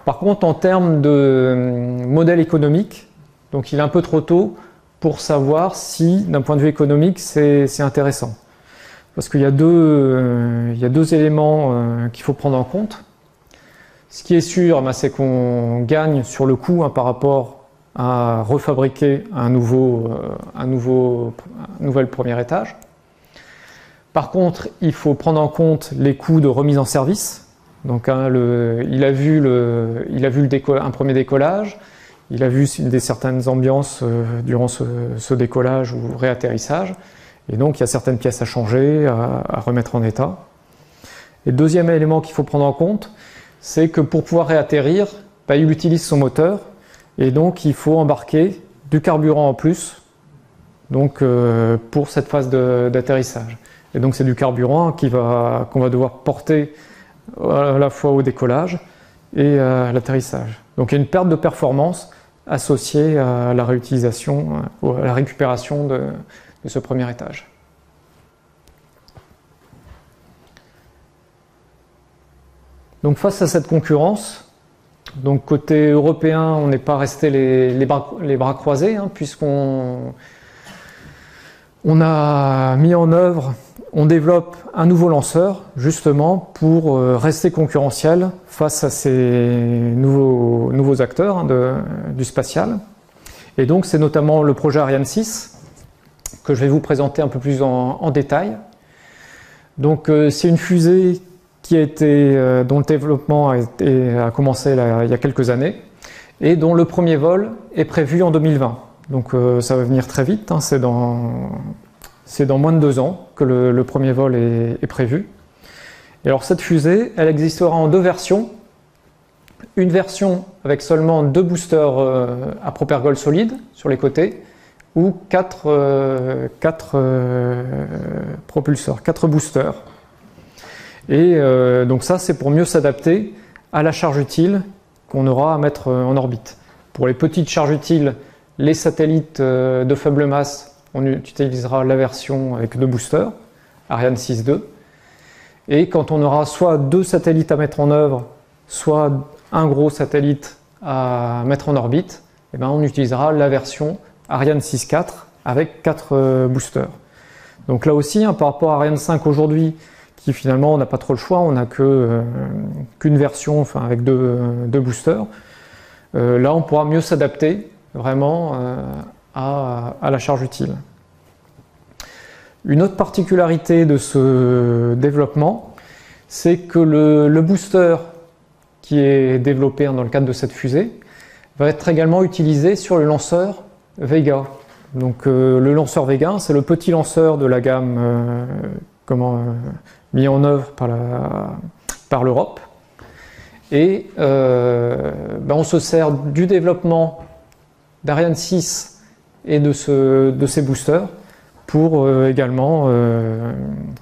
Speaker 1: Par contre, en termes de modèle économique, donc il est un peu trop tôt pour savoir si, d'un point de vue économique, c'est intéressant. Parce qu'il y a deux éléments qu'il faut prendre en compte. Ce qui est sûr, c'est qu'on gagne sur le coût par rapport à refabriquer un nouvel premier étage. Par contre, il faut prendre en compte les coûts de remise en service. Donc, il a vu un premier décollage, il a vu certaines ambiances durant ce décollage ou réatterrissage, et donc il y a certaines pièces à changer, à remettre en état. Et le deuxième élément qu'il faut prendre en compte, c'est que pour pouvoir réatterrir, il utilise son moteur, et donc il faut embarquer du carburant en plus pour cette phase d'atterrissage. Et donc c'est du carburant qu'on va devoir porter à la fois au décollage et à l'atterrissage. Donc il y a une perte de performance associée à la réutilisation, à la récupération de ce premier étage. Donc face à cette concurrence, donc côté européen, on n'est pas resté les bras croisés, puisqu'on a mis en œuvre, on développe un nouveau lanceur justement pour rester concurrentiel face à ces nouveaux acteurs du spatial. Et donc c'est notamment le projet Ariane 6 que je vais vous présenter un peu plus en détail. Donc c'est une fusée dont le développement a commencé il y a quelques années et dont le premier vol est prévu en 2020. Donc ça va venir très vite, c'est dans moins de 2 ans que le premier vol est prévu. Et alors cette fusée, elle existera en 2 versions. Une version avec seulement 2 boosters à propergol solide sur les côtés, ou 4 propulseurs, 4 boosters. Et donc ça, c'est pour mieux s'adapter à la charge utile qu'on aura à mettre en orbite. Pour les petites charges utiles, les satellites de faible masse, on utilisera la version avec 2 boosters, Ariane 6.2. Et quand on aura soit 2 satellites à mettre en œuvre, soit un gros satellite à mettre en orbite, eh ben on utilisera la version Ariane 6.4 avec 4 boosters. Donc là aussi, hein, par rapport à Ariane 5 aujourd'hui, qui finalement on n'a pas trop le choix, on n'a qu'une version enfin, avec 2 boosters. Là, on pourra mieux s'adapter vraiment à la charge utile. Une autre particularité de ce développement, c'est que le booster qui est développé dans le cadre de cette fusée va être également utilisé sur le lanceur Vega. Donc le lanceur Vega, c'est le petit lanceur de la gamme mis en œuvre par l'Europe. Et on se sert du développement d'Ariane 6 et de ces boosters pour également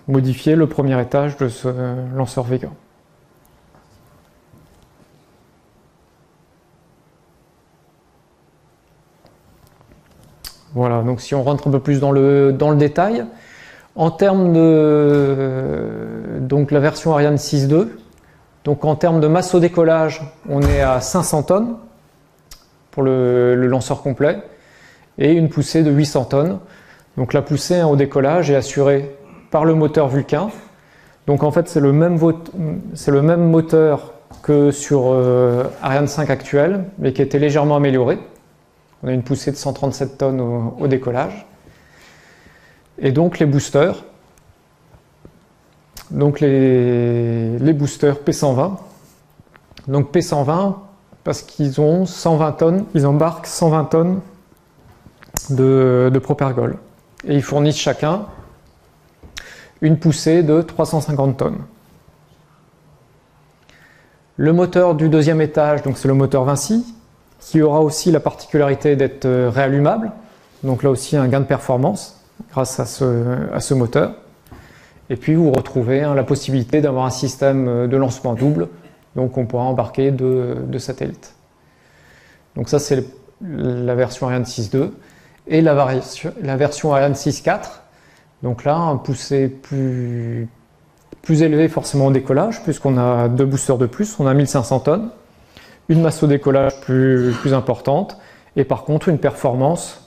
Speaker 1: modifier le premier étage de ce lanceur Vega. Voilà, donc si on rentre un peu plus dans le détail, en termes donc la version Ariane 6.2, donc en termes de masse au décollage, on est à 500 tonnes pour le lanceur complet et une poussée de 800 tonnes. Donc la poussée au décollage est assurée par le moteur Vulcain. Donc en fait c'est le même moteur que sur Ariane 5 actuelle, mais qui a été légèrement amélioré. On a une poussée de 137 tonnes au décollage. Et donc les boosters, donc les boosters P120. Donc P120 parce qu'ils ont 120 tonnes, ils embarquent 120 tonnes de propergol. Et ils fournissent chacun une poussée de 350 tonnes. Le moteur du deuxième étage, donc c'est le moteur Vinci, qui aura aussi la particularité d'être réallumable. Donc là aussi un gain de performance grâce à ce moteur. Et puis vous retrouvez la possibilité d'avoir un système de lancement double. Donc on pourra embarquer 2 satellites. Donc ça c'est la version Ariane 6.2. Et la version Ariane 6.4. Donc là un poussée plus élevé forcément au décollage, puisqu'on a 2 boosters de plus, on a 1500 tonnes. Une masse au décollage plus importante, et par contre une performance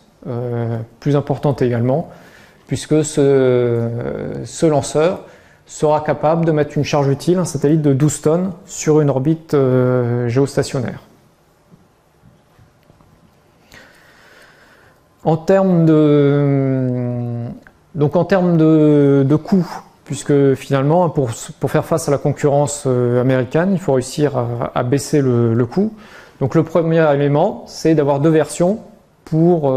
Speaker 1: plus importante également, puisque ce lanceur sera capable de mettre une charge utile, un satellite de 12 tonnes, sur une orbite géostationnaire. En termes de coût, puisque finalement, pour faire face à la concurrence américaine, il faut réussir à baisser le coût. Donc le premier élément, c'est d'avoir 2 versions pour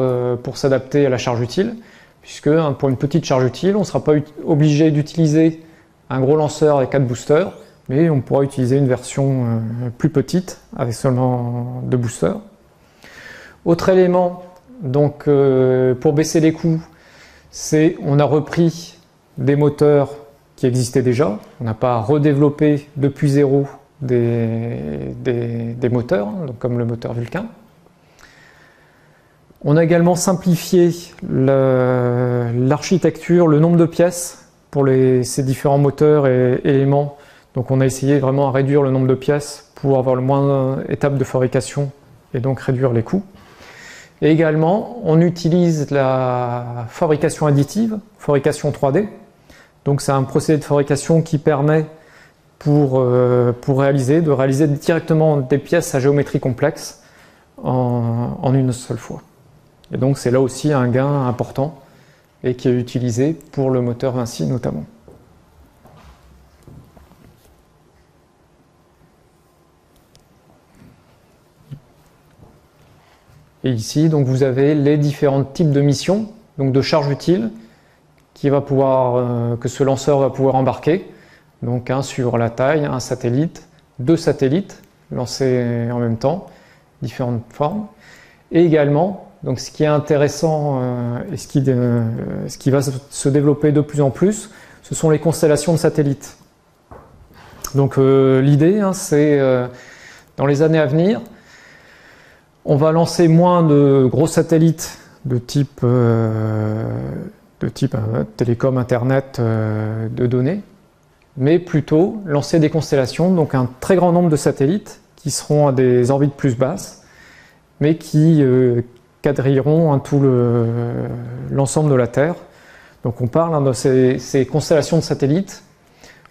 Speaker 1: s'adapter à la charge utile, puisque pour une petite charge utile, on ne sera pas obligé d'utiliser un gros lanceur avec 4 boosters, mais on pourra utiliser une version plus petite, avec seulement 2 boosters. Autre élément, donc pour baisser les coûts, c'est on a repris des moteurs qui existaient déjà. On n'a pas redéveloppé depuis zéro des moteurs, donc comme le moteur Vulcain. On a également simplifié l'architecture, le nombre de pièces pour ces différents moteurs et éléments. Donc on a essayé vraiment à réduire le nombre de pièces pour avoir le moins d'étapes de fabrication et donc réduire les coûts. Et également, on utilise la fabrication additive, fabrication 3D. Donc c'est un procédé de fabrication qui permet de réaliser directement des pièces à géométrie complexe en une seule fois. Et donc c'est là aussi un gain important et qui est utilisé pour le moteur Vinci notamment. Et ici, donc, vous avez les différents types de missions, donc de charge utile, que ce lanceur va pouvoir embarquer. Donc sur la taille, un satellite, 2 satellites lancés en même temps, différentes formes. Et également Donc ce qui est intéressant et ce qui va se développer de plus en plus, ce sont les constellations de satellites. Donc l'idée, hein, c'est dans les années à venir, on va lancer moins de gros satellites de type télécom, internet, de données, mais plutôt lancer des constellations, donc un très grand nombre de satellites qui seront à des orbites plus basses, mais qui quadrilleront tout l'ensemble de la Terre. Donc on parle, hein, de ces constellations de satellites,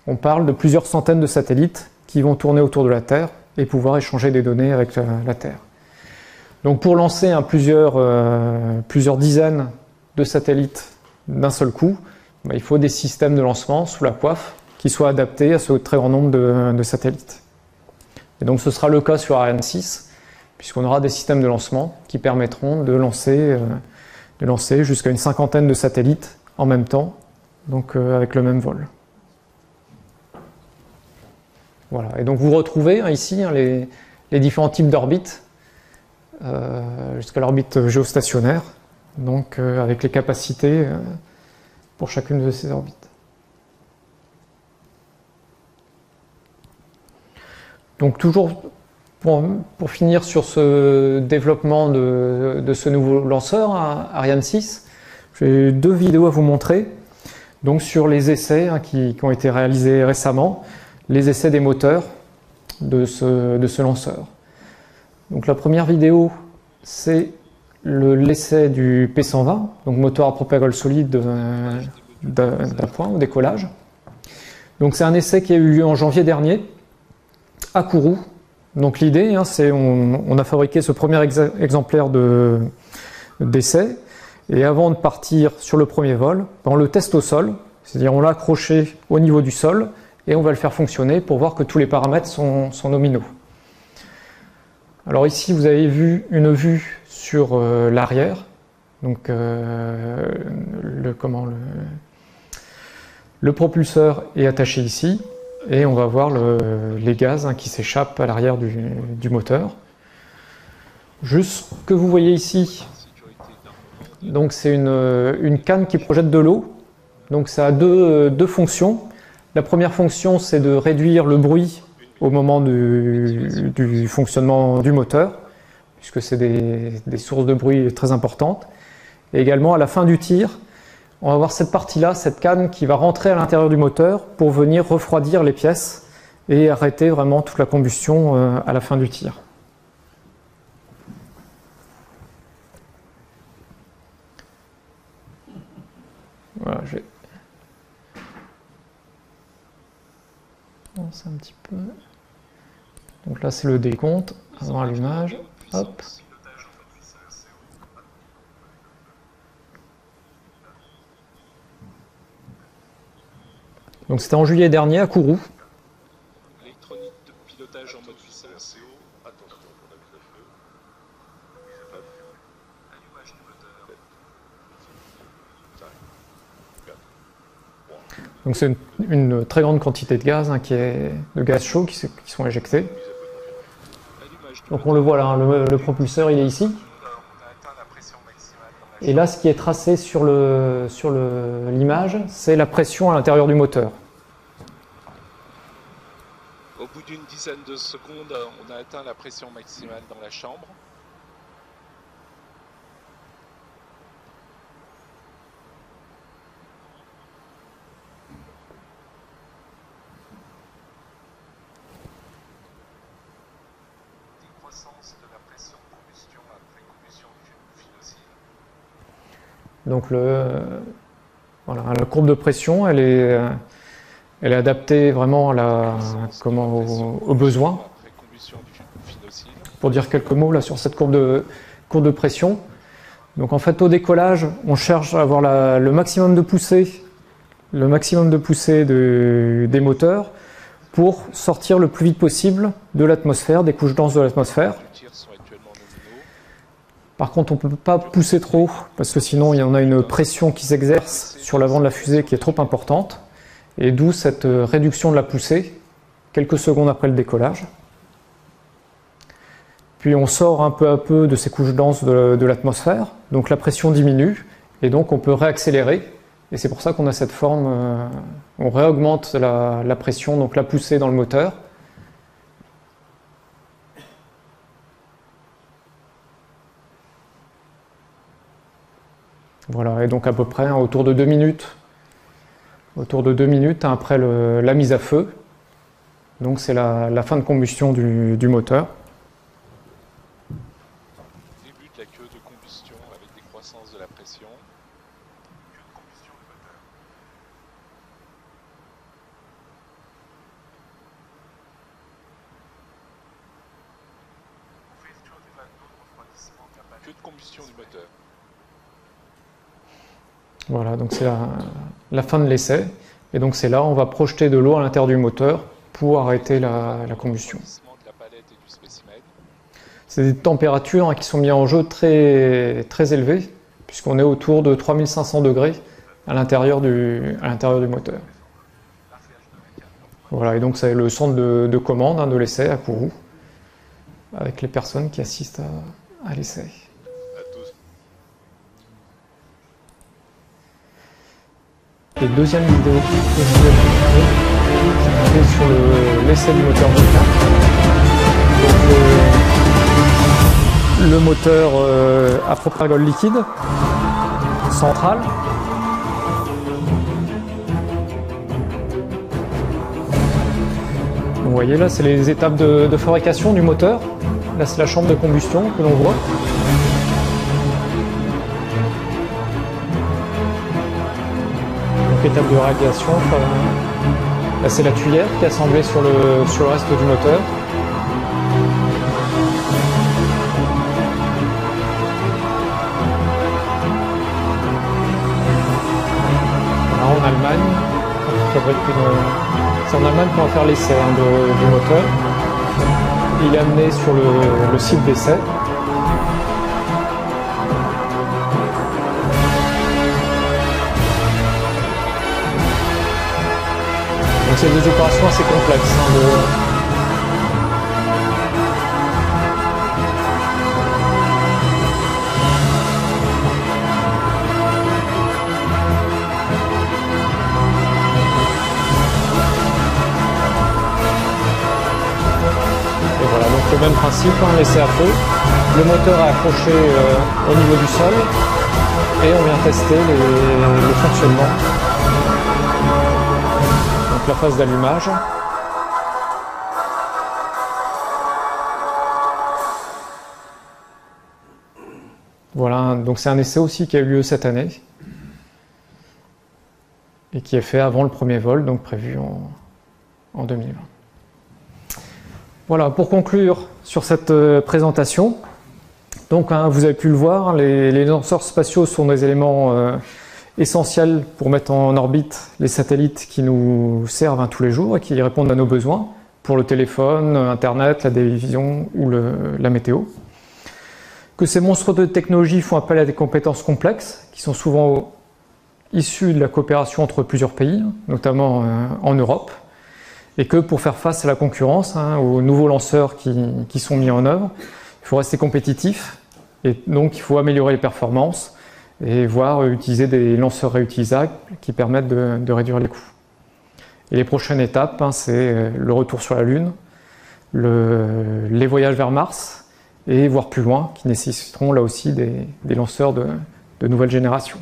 Speaker 1: on parle de plusieurs centaines de satellites qui vont tourner autour de la Terre et pouvoir échanger des données avec la Terre. Donc pour lancer plusieurs dizaines de satellites d'un seul coup, il faut des systèmes de lancement sous la coiffe qui soient adaptés à ce très grand nombre de satellites. Et donc ce sera le cas sur Ariane 6, puisqu'on aura des systèmes de lancement qui permettront de lancer jusqu'à une cinquantaine de satellites en même temps, donc avec le même vol. Voilà. Et donc vous retrouvez ici les différents types d'orbites, jusqu'à l'orbite géostationnaire, donc avec les capacités pour chacune de ces orbites. Donc toujours pour finir sur ce développement de ce nouveau lanceur, Ariane 6, j'ai 2 vidéos à vous montrer, donc sur les essais qui ont été réalisés récemment, les essais des moteurs de ce lanceur. Donc la première vidéo, c'est l'essai du P120, donc moteur à propagole solide d'appoint au décollage. Donc c'est un essai qui a eu lieu en janvier dernier à Kourou. Donc l'idée, c'est on a fabriqué ce premier exemplaire d'essai, et avant de partir sur le premier vol, on le teste au sol, c'est-à-dire on l'a accroché au niveau du sol et on va le faire fonctionner pour voir que tous les paramètres sont nominaux. Alors ici vous avez vu une vue sur l'arrière, donc le propulseur est attaché ici, et on va voir les gaz qui s'échappent à l'arrière du moteur. Juste ce que vous voyez ici, donc c'est une canne qui projette de l'eau, donc ça a deux fonctions. La première fonction, c'est de réduire le bruit au moment du fonctionnement du moteur, puisque c'est des sources de bruit très importantes. Et également, à la fin du tir, on va voir cette partie-là, cette canne qui va rentrer à l'intérieur du moteur pour venir refroidir les pièces et arrêter vraiment toute la combustion à la fin du tir. Voilà, je vais avancer un petit peu. Donc là, c'est le décompte avant allumage. Hop. Donc c'était en juillet dernier à Kourou.
Speaker 3: Électronique de pilotage en mode puissance.
Speaker 1: Donc c'est une très grande quantité de gaz, de gaz chaud qui sont éjectés. Donc on le voit là, le propulseur il est ici. Et là, ce qui est tracé sur l'image, c'est la pression à l'intérieur du moteur.
Speaker 3: Au bout d'une dizaine de secondes, on a atteint la pression maximale dans la chambre. Décroissance de la pression de combustion après combustion du finocile.
Speaker 1: Donc la courbe de pression, elle est adaptée vraiment aux besoins. Pour dire quelques mots là sur cette courbe de pression. Donc en fait au décollage, on cherche à avoir le maximum de poussée, des moteurs pour sortir le plus vite possible de l'atmosphère, des couches denses de l'atmosphère. Par contre, on ne peut pas pousser trop, parce que sinon il y en a une pression qui s'exerce sur l'avant de la fusée qui est trop importante, et d'où cette réduction de la poussée quelques secondes après le décollage. puis on sort un peu à peu de ces couches denses de l'atmosphère, donc la pression diminue, et donc on peut réaccélérer, et c'est pour ça qu'on a cette forme, on réaugmente la pression, donc la poussée dans le moteur. Voilà, et donc à peu près autour de 2 minutes après la mise à feu. Donc c'est la fin de combustion du moteur.
Speaker 3: Début de la queue de combustion avec décroissance de la pression. Queue de combustion du moteur. Queue de combustion du moteur.
Speaker 1: Voilà, donc c'est la fin de l'essai. Et donc c'est là, on va projeter de l'eau à l'intérieur du moteur pour arrêter la combustion. C'est des températures qui sont mises en jeu très, très élevées, puisqu'on est autour de 3500 degrés à l'intérieur du moteur. Voilà, et donc c'est le centre de commande de l'essai à Kourou, avec les personnes qui assistent à l'essai. Et deuxième vidéo que je voulais vous montrer, c'est sur l'essai du moteur V4. Donc, le moteur à propagole liquide, central. Vous voyez là, c'est les étapes de fabrication du moteur. Là, c'est la chambre de combustion que l'on voit. Étape de radiation, là c'est la tuyère qui est assemblée sur le reste du moteur. Là, en Allemagne, c'est en Allemagne qu'on va faire l'essai du moteur. Il est amené sur le site d'essai. Donc c'est des opérations assez complexes. Et voilà, donc le même principe, l'essai à feu. Le moteur est accroché au niveau du sol et on vient tester le fonctionnement. La phase d'allumage. Voilà, donc c'est un essai aussi qui a eu lieu cette année et qui est fait avant le premier vol, donc prévu en 2020. Voilà, pour conclure sur cette présentation, donc vous avez pu le voir, les lanceurs spatiaux sont des éléments essentiel pour mettre en orbite les satellites qui nous servent tous les jours et qui répondent à nos besoins pour le téléphone, Internet, la télévision ou la météo. Que ces monstres de technologie font appel à des compétences complexes qui sont souvent issues de la coopération entre plusieurs pays, notamment en Europe, et que pour faire face à la concurrence, aux nouveaux lanceurs qui sont mis en œuvre, il faut rester compétitif et donc il faut améliorer les performances et voire utiliser des lanceurs réutilisables qui permettent de réduire les coûts. Et les prochaines étapes, c'est le retour sur la Lune, les voyages vers Mars, et voire plus loin, qui nécessiteront là aussi des lanceurs de nouvelle génération.